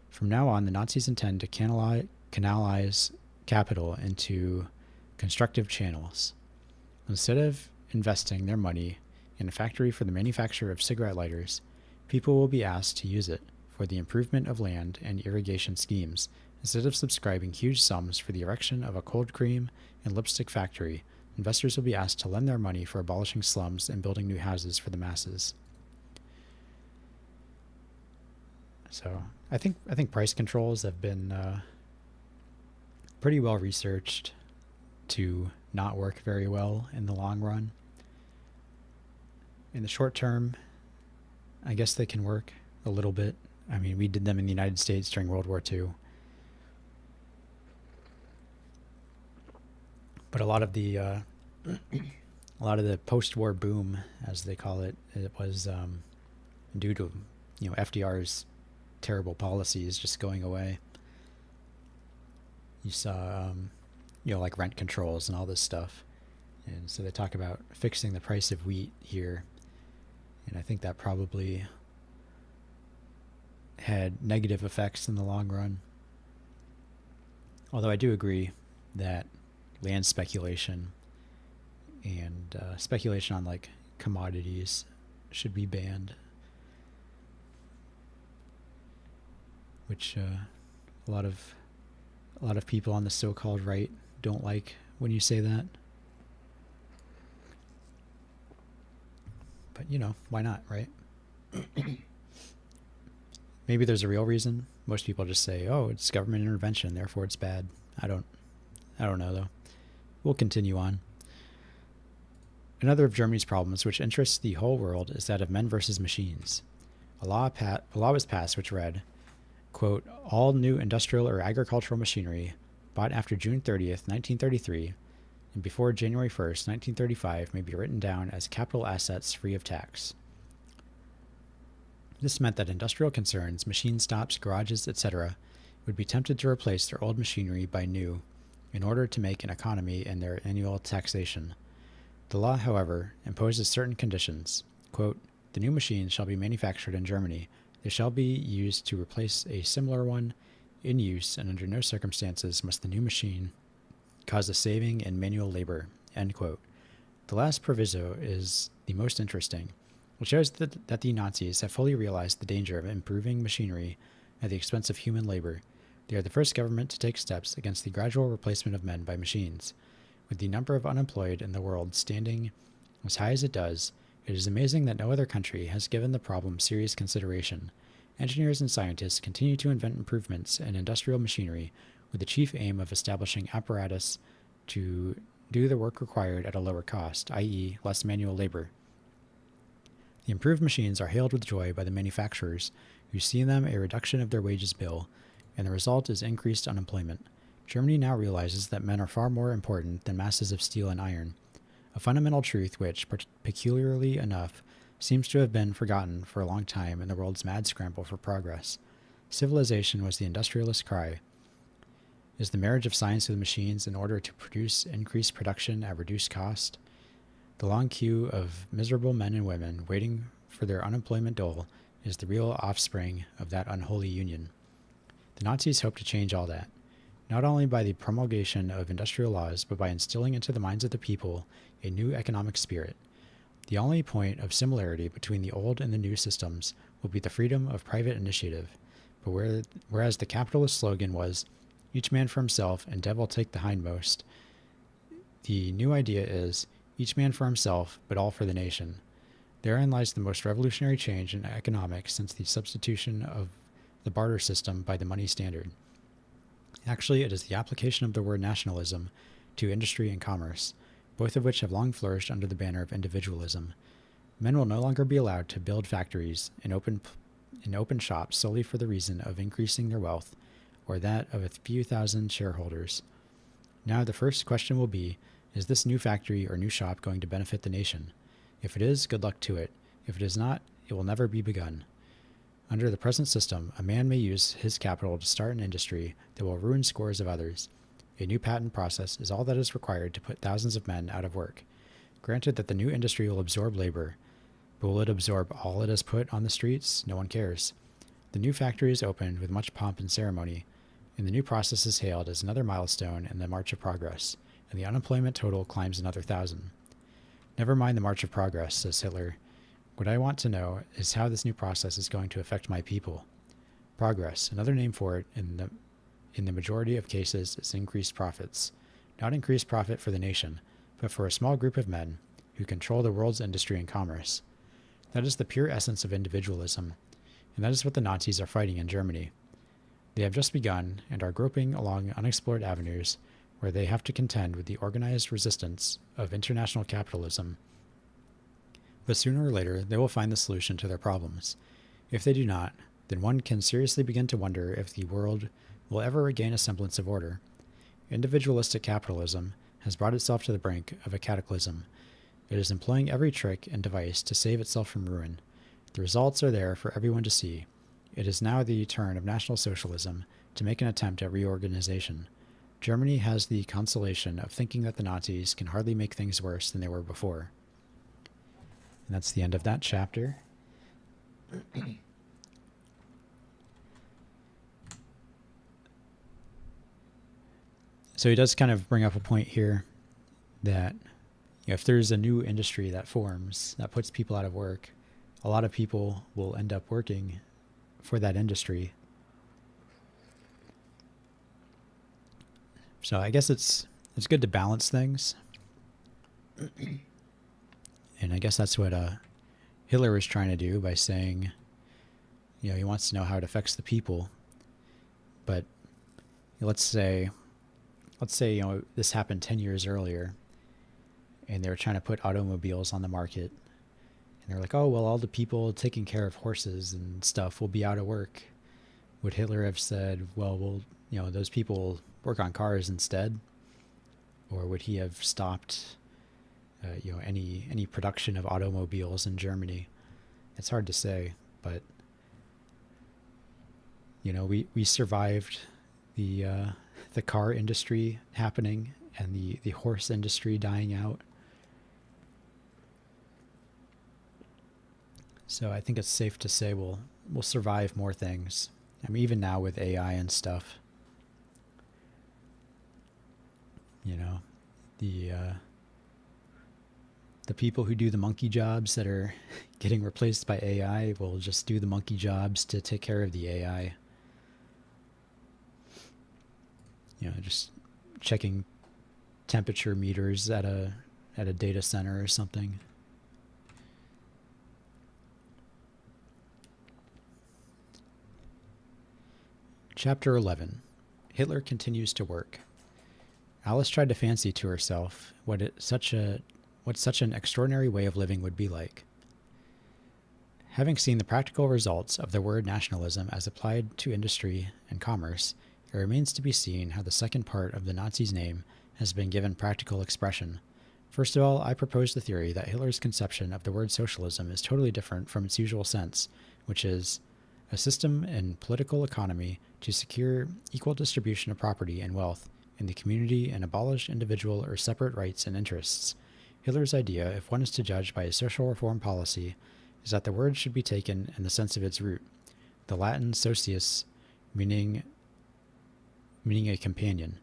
From now on, the Nazis intend to canalize capital into constructive channels. Instead of investing their money in a factory for the manufacture of cigarette lighters, people will be asked to use it for the improvement of land and irrigation schemes, instead of subscribing huge sums for the erection of a cold cream and lipstick factory. Investors will be asked to lend their money for abolishing slums and building new houses for the masses. So I think price controls have been pretty well researched to not work very well in the long run. In the short term, I guess they can work a little bit. I mean, we did them in the United States during World War II. But a lot of the post-war boom, as they call it, it was due to FDR's terrible policies just going away. You saw like rent controls and all this stuff, and so they talk about fixing the price of wheat here, and I think that probably had negative effects in the long run. Although I do agree that land speculation and speculation on like commodities should be banned, which a lot of people on the so-called right don't like when you say that. But why not, right? Maybe there's a real reason. Most people just say, "Oh, it's government intervention, therefore it's bad." I don't know though. We'll continue on. Another of Germany's problems, which interests the whole world, is that of men versus machines. A law was passed which read, quote, "All new industrial or agricultural machinery bought after June 30th, 1933, and before January 1st, 1935, may be written down as capital assets free of tax." This meant that industrial concerns, machine stops, garages, etc., would be tempted to replace their old machinery by new in order to make an economy in their annual taxation. The law, however, imposes certain conditions. Quote, "The new machines shall be manufactured in Germany. They shall be used to replace a similar one in use, and under no circumstances must the new machine cause a saving in manual labor." End quote. The last proviso is the most interesting. It shows that the Nazis have fully realized the danger of improving machinery at the expense of human labor. They are the first government to take steps against the gradual replacement of men by machines. With the number of unemployed in the world standing as high as it does, it is amazing that no other country has given the problem serious consideration. Engineers and scientists continue to invent improvements in industrial machinery with the chief aim of establishing apparatus to do the work required at a lower cost, i.e., less manual labor. The improved machines are hailed with joy by the manufacturers, who see in them a reduction of their wages bill, and the result is increased unemployment. Germany now realizes that men are far more important than masses of steel and iron, a fundamental truth which, peculiarly enough, seems to have been forgotten for a long time in the world's mad scramble for progress. Civilization was the industrialist cry. Is the marriage of science with machines in order to produce increased production at reduced cost? The long queue of miserable men and women waiting for their unemployment dole is the real offspring of that unholy union. The Nazis hope to change all that, not only by the promulgation of industrial laws, but by instilling into the minds of the people a new economic spirit. The only point of similarity between the old and the new systems will be the freedom of private initiative, but whereas the capitalist slogan was, "Each man for himself and devil take the hindmost," the new idea is, "Each man for himself, but all for the nation." Therein lies the most revolutionary change in economics since the substitution of the barter system by the money standard. Actually, it is the application of the word nationalism to industry and commerce, both of which have long flourished under the banner of individualism. Men will no longer be allowed to build factories and open shops solely for the reason of increasing their wealth or that of a few thousand shareholders. Now the first question will be, is this new factory or new shop going to benefit the nation? If it is, good luck to it. If it is not, it will never be begun. Under the present system, a man may use his capital to start an industry that will ruin scores of others. A new patent process is all that is required to put thousands of men out of work. Granted that the new industry will absorb labor, but will it absorb all it has put on the streets? No one cares. The new factory is opened with much pomp and ceremony, and the new process is hailed as another milestone in the march of progress, and the unemployment total climbs another 1,000. Never mind the march of progress, says Hitler. What I want to know is how this new process is going to affect my people. Progress, another name for it in the majority of cases, is increased profits. Not increased profit for the nation, but for a small group of men who control the world's industry and commerce. That is the pure essence of individualism, and that is what the Nazis are fighting in Germany. They have just begun and are groping along unexplored avenues where they have to contend with the organized resistance of international capitalism. But sooner or later, they will find the solution to their problems. If they do not, then one can seriously begin to wonder if the world will ever regain a semblance of order. Individualistic capitalism has brought itself to the brink of a cataclysm. It is employing every trick and device to save itself from ruin. The results are there for everyone to see. It is now the turn of National Socialism to make an attempt at reorganization. Germany has the consolation of thinking that the Nazis can hardly make things worse than they were before. And that's the end of that chapter. So he does kind of bring up a point here that if there's a new industry that forms, that puts people out of work, a lot of people will end up working for that industry. So I guess it's good to balance things. And I guess that's what Hitler was trying to do by saying, he wants to know how it affects the people. But let's say this happened 10 years earlier, and they were trying to put automobiles on the market. And they're like, oh, well, all the people taking care of horses and stuff will be out of work. Would Hitler have said, well, those people work on cars instead? Or would he have stopped, any production of automobiles in Germany? It's hard to say, but, we survived the car industry happening and the horse industry dying out. So I think it's safe to say we'll survive more things. I mean, even now with AI and stuff, the people who do the monkey jobs that are getting replaced by AI will just do the monkey jobs to take care of the AI. Just checking temperature meters at a data center or something. Chapter 11. Hitler continues to work. Alice tried to fancy to herself what such an extraordinary way of living would be like. Having seen the practical results of the word nationalism as applied to industry and commerce, it remains to be seen how the second part of the Nazi's name has been given practical expression. First of all, I propose the theory that Hitler's conception of the word socialism is totally different from its usual sense, which is a system in political economy to secure equal distribution of property and wealth in the community and abolish individual or separate rights and interests. Hitler's idea, if one is to judge by his social reform policy, is that the word should be taken in the sense of its root, the Latin socius, meaning a companion.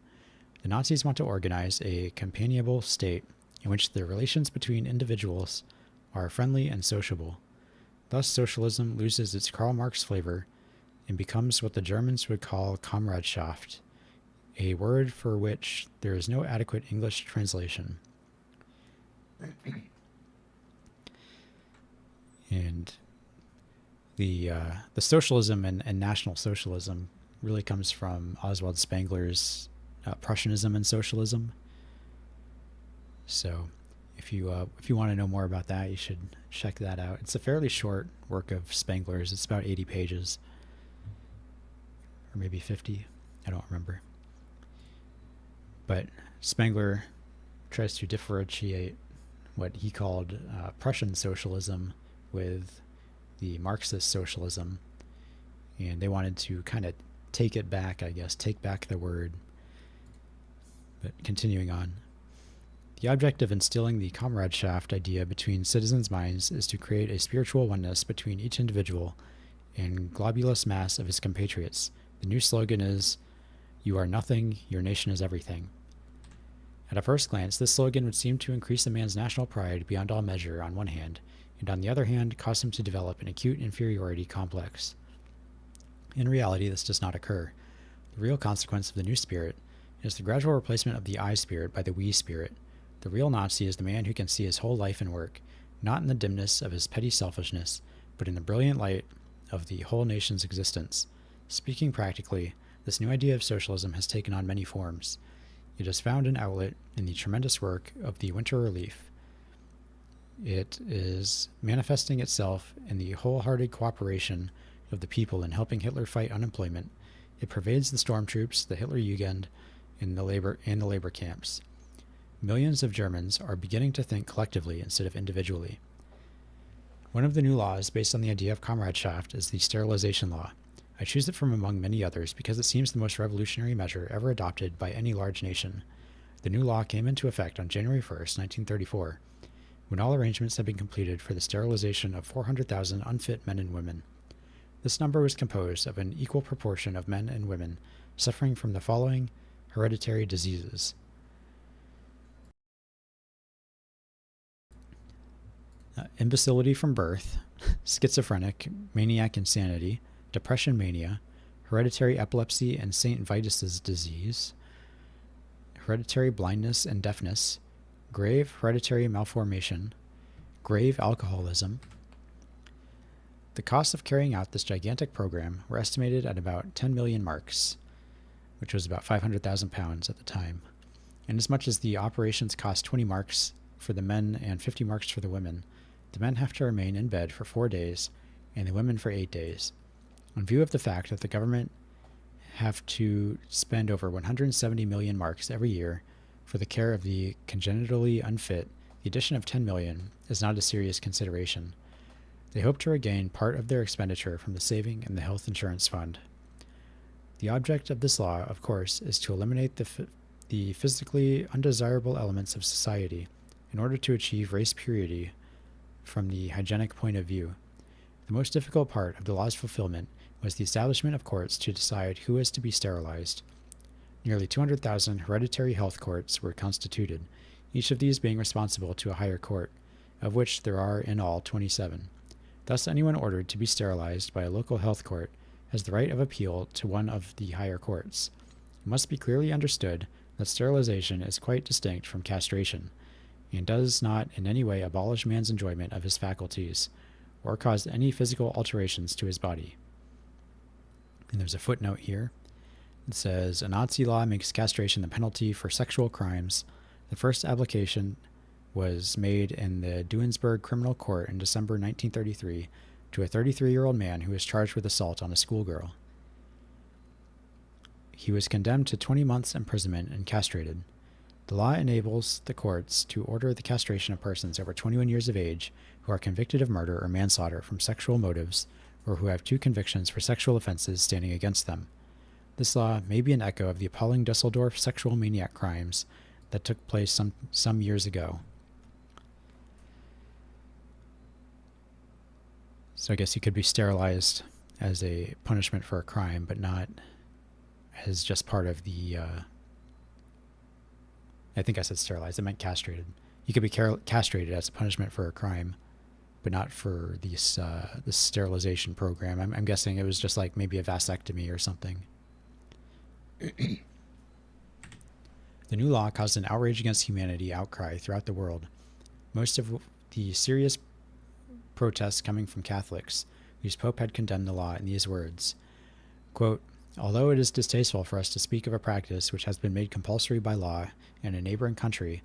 The Nazis want to organize a companionable state in which the relations between individuals are friendly and sociable. Thus, socialism loses its Karl Marx flavor and becomes what the Germans would call Kameradschaft, a word for which there is no adequate English translation. And the socialism and National Socialism really comes from Oswald Spengler's Prussianism and Socialism. So if you want to know more about that, you should check that out. It's a fairly short work of Spengler's. It's about 80 pages. Or maybe 50. I don't remember. But Spengler tries to differentiate what he called Prussian socialism with the Marxist socialism. And they wanted to kind of take it back, I guess, take back the word. But continuing on. The object of instilling the Kameradschaft idea between citizens' minds is to create a spiritual oneness between each individual and globulous mass of his compatriots. The new slogan is, "You are nothing, your nation is everything." At a first glance, this slogan would seem to increase a man's national pride beyond all measure on one hand, and on the other hand, cause him to develop an acute inferiority complex. In reality, this does not occur. The real consequence of the new spirit is the gradual replacement of the I spirit by the we spirit. The real Nazi is the man who can see his whole life and work, not in the dimness of his petty selfishness, but in the brilliant light of the whole nation's existence. Speaking practically, this new idea of socialism has taken on many forms. It has found an outlet in the tremendous work of the Winter Relief. It is manifesting itself in the wholehearted cooperation of the people in helping Hitler fight unemployment. It pervades the stormtroops, the Hitler Jugend, and the labor camps. Millions of Germans are beginning to think collectively instead of individually. One of the new laws based on the idea of comradeschaft is the sterilization law. I choose it from among many others because it seems the most revolutionary measure ever adopted by any large nation. The new law came into effect on January 1st, 1934, when all arrangements had been completed for the sterilization of 400,000 unfit men and women. This number was composed of an equal proportion of men and women suffering from the following hereditary diseases: imbecility from birth, schizophrenic, maniac insanity, depression mania, hereditary epilepsy and St. Vitus's disease, hereditary blindness and deafness, grave hereditary malformation, grave alcoholism. The costs of carrying out this gigantic program were estimated at about 10 million marks, which was about 500,000 pounds at the time. And as much as the operations cost 20 marks for the men and 50 marks for the women, the men have to remain in bed for 4 days and the women for 8 days. In view of the fact that the government have to spend over 170 million marks every year for the care of the congenitally unfit, the addition of 10 million is not a serious consideration. They hope to regain part of their expenditure from the saving and the health insurance fund. The object of this law, of course, is to eliminate the physically undesirable elements of society in order to achieve race purity from the hygienic point of view. The most difficult part of the law's fulfillment was the establishment of courts to decide who is to be sterilized. Nearly 200,000 hereditary health courts were constituted, each of these being responsible to a higher court, of which there are in all 27. Thus, anyone ordered to be sterilized by a local health court has the right of appeal to one of the higher courts. It must be clearly understood that sterilization is quite distinct from castration, and does not in any way abolish man's enjoyment of his faculties, or cause any physical alterations to his body. And there's a footnote here. It says, a Nazi law makes castration the penalty for sexual crimes. The first application was made in the Duisburg Criminal Court in December 1933 to a 33-year-old man who was charged with assault on a schoolgirl. He was condemned to 20 months imprisonment and castrated. The law enables the courts to order the castration of persons over 21 years of age who are convicted of murder or manslaughter from sexual motives, or who have 2 convictions for sexual offenses standing against them. This law may be an echo of the appalling Dusseldorf sexual maniac crimes that took place some years ago. So I guess you could be sterilized as a punishment for a crime, but not as just part of the... I think I said sterilized. I meant castrated. You could be castrated as a punishment for a crime, but not for this sterilization program. I'm guessing it was just like maybe a vasectomy or something. The new law caused an outrage against humanity outcry throughout the world. Most of the serious protests coming from Catholics, whose Pope had condemned the law in these words, quote, although it is distasteful for us to speak of a practice which has been made compulsory by law in a neighboring country,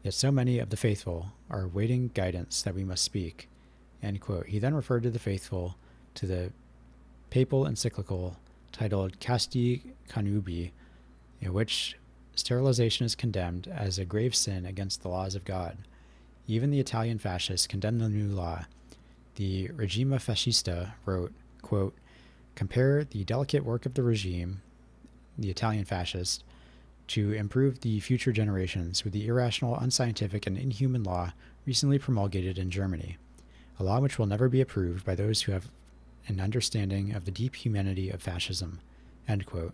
yet so many of the faithful are awaiting guidance that we must speak. End quote. He then referred to the faithful to the papal encyclical titled Casti Connubii, in which sterilization is condemned as a grave sin against the laws of God. Even the Italian fascists condemned the new law. The Regime Fascista wrote, quote, compare the delicate work of the regime, the Italian fascist, to improve the future generations with the irrational, unscientific, and inhuman law recently promulgated in Germany, a law which will never be approved by those who have an understanding of the deep humanity of fascism. End quote.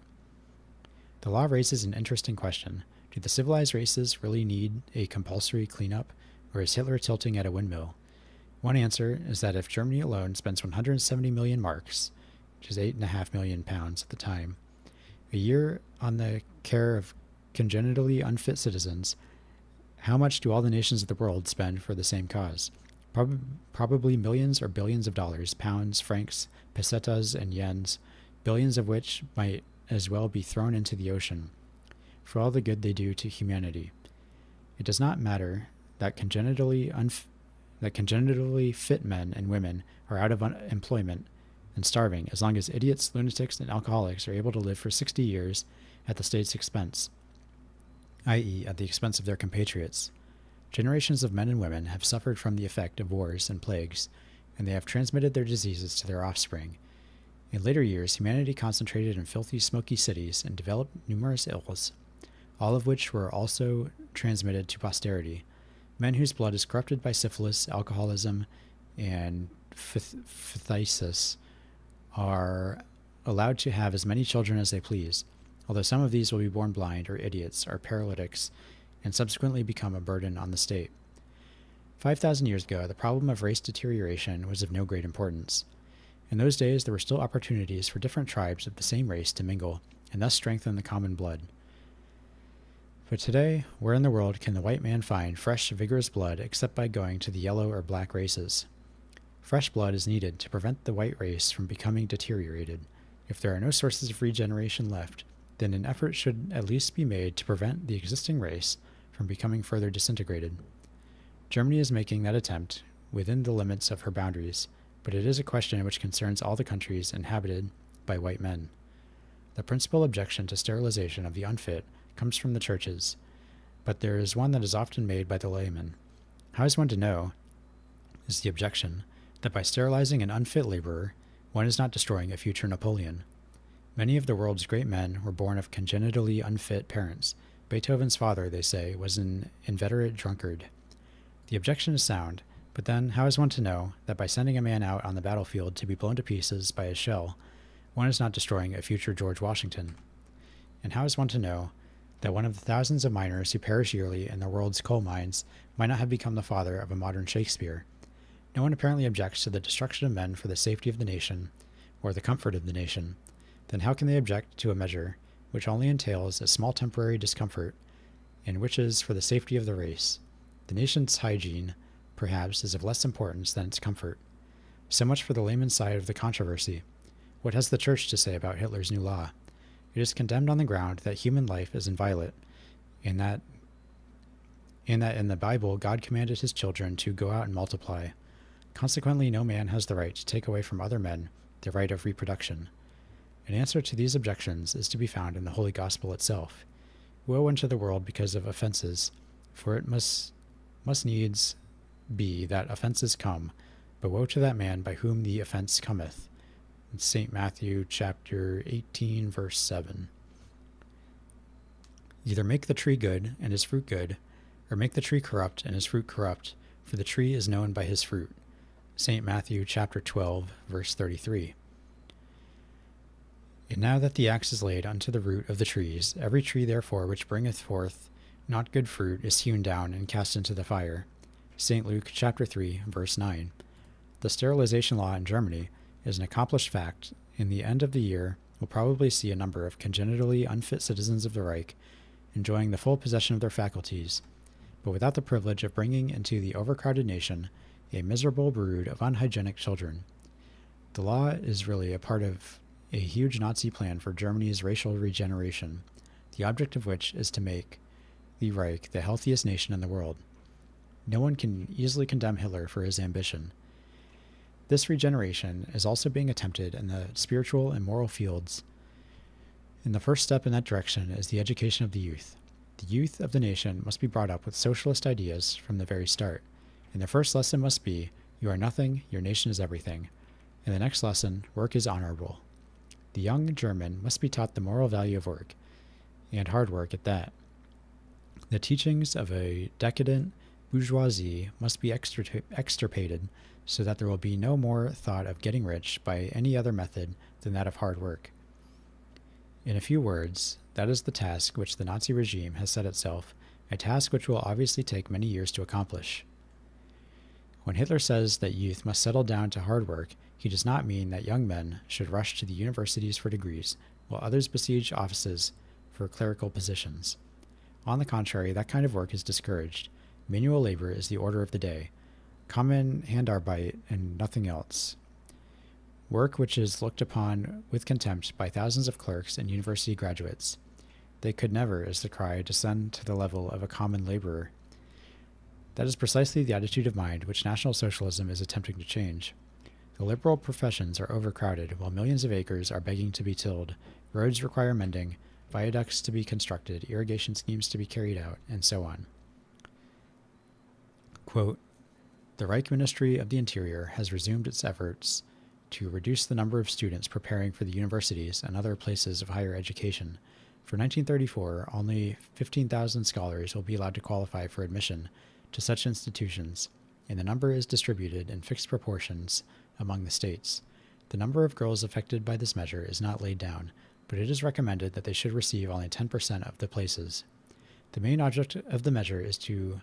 The law raises an interesting question. Do the civilized races really need a compulsory cleanup, or is Hitler tilting at a windmill? One answer is that if Germany alone spends 170 million marks, which is 8.5 million pounds at the time, a year on the care of congenitally unfit citizens, how much do all the nations of the world spend for the same cause? Probably millions or billions of dollars, pounds, francs, pesetas, and yens, billions of which might as well be thrown into the ocean, for all the good they do to humanity. It does not matter that congenitally fit men and women are out of employment and starving, as long as idiots, lunatics, and alcoholics are able to live for 60 years at the state's expense. i.e., at the expense of their compatriots. Generations of men and women have suffered from the effect of wars and plagues, and they have transmitted their diseases to their offspring. In later years, humanity concentrated in filthy, smoky cities and developed numerous ills, all of which were also transmitted to posterity. Men whose blood is corrupted by syphilis, alcoholism, and phthisis are allowed to have as many children as they please, although some of these will be born blind or idiots or paralytics and subsequently become a burden on the state. 5,000 years ago, the problem of race deterioration was of no great importance. In those days, there were still opportunities for different tribes of the same race to mingle and thus strengthen the common blood. But today, where in the world can the white man find fresh, vigorous blood except by going to the yellow or black races? Fresh blood is needed to prevent the white race from becoming deteriorated. If there are no sources of regeneration left, then an effort should at least be made to prevent the existing race from becoming further disintegrated. Germany is making that attempt within the limits of her boundaries, but it is a question which concerns all the countries inhabited by white men. The principal objection to sterilization of the unfit comes from the churches, but there is one that is often made by the layman. How is one to know, is the objection, that by sterilizing an unfit laborer, one is not destroying a future Napoleon? Many of the world's great men were born of congenitally unfit parents. Beethoven's father, they say, was an inveterate drunkard. The objection is sound, but then how is one to know that by sending a man out on the battlefield to be blown to pieces by a shell, one is not destroying a future George Washington? And how is one to know that one of the thousands of miners who perish yearly in the world's coal mines might not have become the father of a modern Shakespeare? No one apparently objects to the destruction of men for the safety of the nation, or the comfort of the nation. Then how can they object to a measure which only entails a small temporary discomfort, and which is for the safety of the race? The nation's hygiene, perhaps, is of less importance than its comfort. So much for the layman's side of the controversy. What has the Church to say about Hitler's new law? It is condemned on the ground that human life is inviolate, and that in the Bible God commanded his children to go out and multiply. Consequently, no man has the right to take away from other men the right of reproduction. An answer to these objections is to be found in the Holy Gospel itself. Woe unto the world because of offenses, for it must needs be that offenses come, but woe to that man by whom the offense cometh. St. Matthew chapter 18, verse 7. Either make the tree good and his fruit good, or make the tree corrupt and his fruit corrupt, for the tree is known by his fruit. St. Matthew chapter 12, verse 33. And now that the axe is laid unto the root of the trees, every tree therefore which bringeth forth not good fruit is hewn down and cast into the fire. St. Luke chapter 3, verse 9. The sterilization law in Germany is an accomplished fact. In the end of the year, we'll probably see a number of congenitally unfit citizens of the Reich enjoying the full possession of their faculties, but without the privilege of bringing into the overcrowded nation a miserable brood of unhygienic children. The law is really a part of a huge Nazi plan for Germany's racial regeneration, the object of which is to make the Reich the healthiest nation in the world. No one can easily condemn Hitler for his ambition. This regeneration is also being attempted in the spiritual and moral fields. And the first step in that direction is the education of the youth. The youth of the nation must be brought up with socialist ideas from the very start. And the first lesson must be, you are nothing, your nation is everything. And the next lesson, work is honorable. The young German must be taught the moral value of work, and hard work at that. The teachings of a decadent bourgeoisie must be extirpated so that there will be no more thought of getting rich by any other method than that of hard work. In a few words, that is the task which the Nazi regime has set itself, a task which will obviously take many years to accomplish. When Hitler says that youth must settle down to hard work, he does not mean that young men should rush to the universities for degrees, while others besiege offices for clerical positions. On the contrary, that kind of work is discouraged. Manual labor is the order of the day, common Handarbeit and nothing else. Work which is looked upon with contempt by thousands of clerks and university graduates. They could never, is the cry, descend to the level of a common laborer. That is precisely the attitude of mind which National Socialism is attempting to change. The liberal professions are overcrowded, while millions of acres are begging to be tilled, roads require mending, viaducts to be constructed, irrigation schemes to be carried out, and so on. Quote, the Reich Ministry of the Interior has resumed its efforts to reduce the number of students preparing for the universities and other places of higher education. For 1934, only 15,000 scholars will be allowed to qualify for admission to such institutions, and the number is distributed in fixed proportions among the states. The number of girls affected by this measure is not laid down, but it is recommended that they should receive only 10% of the places. The main object of the measure is to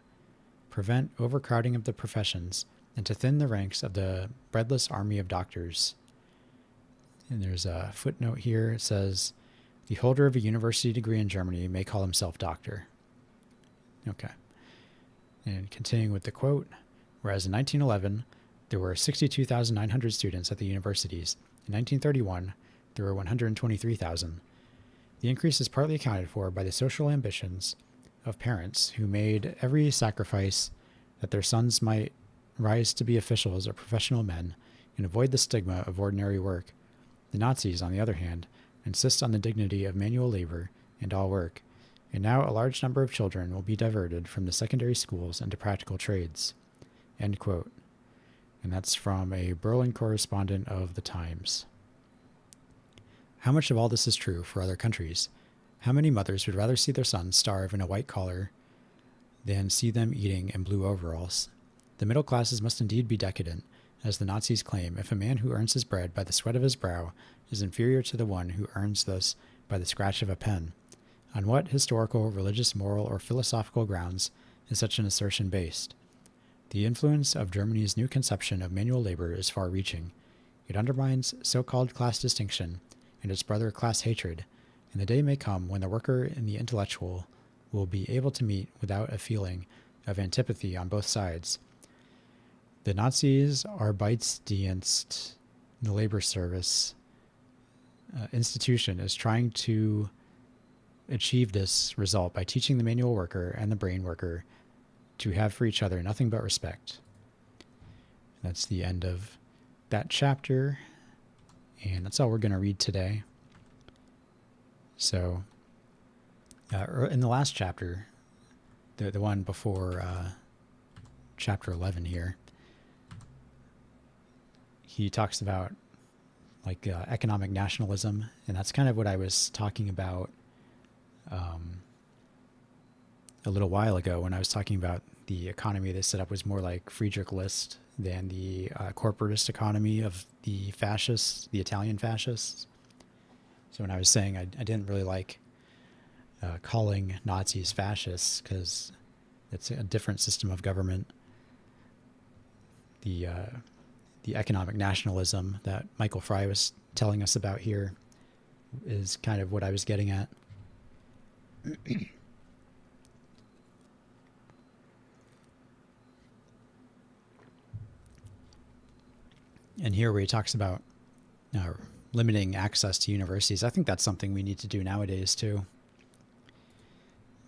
prevent overcrowding of the professions and to thin the ranks of the breadless army of doctors. And there's a footnote here. It says, the holder of a university degree in Germany may call himself doctor. Okay. And continuing with the quote, whereas in 1911, there were 62,900 students at the universities. In 1931, there were 123,000. The increase is partly accounted for by the social ambitions of parents who made every sacrifice that their sons might rise to be officials or professional men and avoid the stigma of ordinary work. The Nazis, on the other hand, insist on the dignity of manual labor and all work, and now a large number of children will be diverted from the secondary schools into practical trades. End quote. And that's from a Berlin correspondent of the Times. How much of all this is true for other countries? How many mothers would rather see their sons starve in a white collar than see them eating in blue overalls? The middle classes must indeed be decadent, as the Nazis claim, if a man who earns his bread by the sweat of his brow is inferior to the one who earns this by the scratch of a pen. On what historical, religious, moral, or philosophical grounds is such an assertion based? The influence of Germany's new conception of manual labor is far-reaching. It undermines so-called class distinction and its brother class hatred, and the day may come when the worker and the intellectual will be able to meet without a feeling of antipathy on both sides. The Nazis Arbeitsdienst, the labor service institution, is trying to achieve this result by teaching the manual worker and the brain worker to have for each other nothing but respect. That's the end of that chapter, and that's all we're going to read today. So, in the last chapter, the one before chapter 11 here, he talks about like economic nationalism, and that's kind of what I was talking about a little while ago when I was talking about the economy they set up was more like Friedrich List than the corporatist economy of the fascists, the Italian fascists. So when I was saying I didn't really like calling Nazis fascists because it's a different system of government, the economic nationalism that Michael Fry was telling us about here is kind of what I was getting at. And here where he talks about limiting access to universities, I think that's something we need to do nowadays too.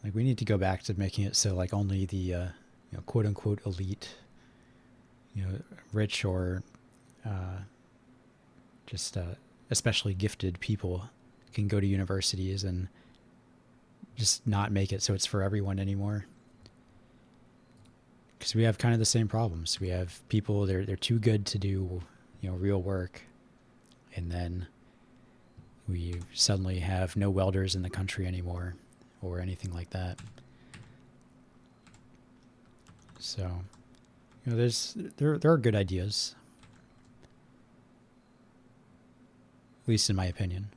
Like we need to go back to making it so like only the quote unquote elite, rich or just especially gifted people can go to universities and just not make it so it's for everyone anymore. Because we have kind of the same problems. We have people, they're too good to do real work, and then we suddenly have no welders in the country anymore or anything like that. So there are good ideas, at least in my opinion.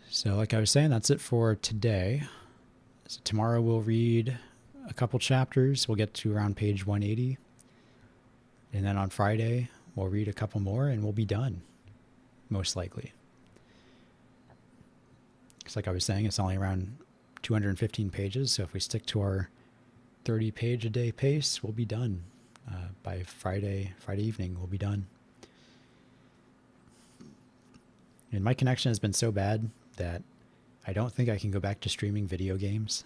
So like I was saying, that's it for today. So tomorrow we'll read a couple chapters. We'll get to around page 180. And then on Friday, we'll read a couple more and we'll be done, most likely. Because like I was saying, it's only around 215 pages. So if we stick to our 30-page a day pace, we'll be done. By Friday evening, we'll be done. And my connection has been so bad that I don't think I can go back to streaming video games.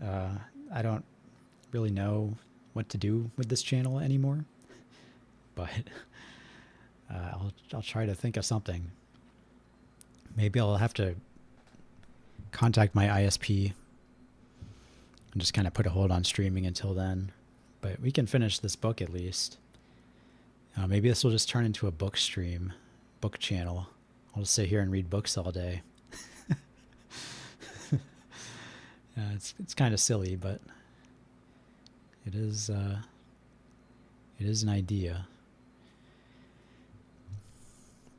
I don't really know what to do with this channel anymore, but I'll try to think of something. Maybe I'll have to contact my ISP and just kind of put a hold on streaming until then. But we can finish this book at least. Maybe this will just turn into a book stream, book channel. I'll just sit here and read books all day. It's kind of silly, but it is an idea.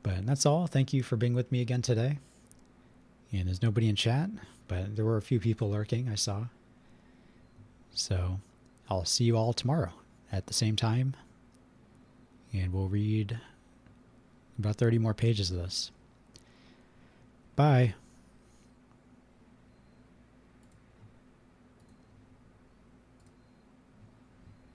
But that's all. Thank you for being with me again today. And there's nobody in chat, but there were a few people lurking, I saw. So I'll see you all tomorrow at the same time. And we'll read about 30 more pages of this. Bye.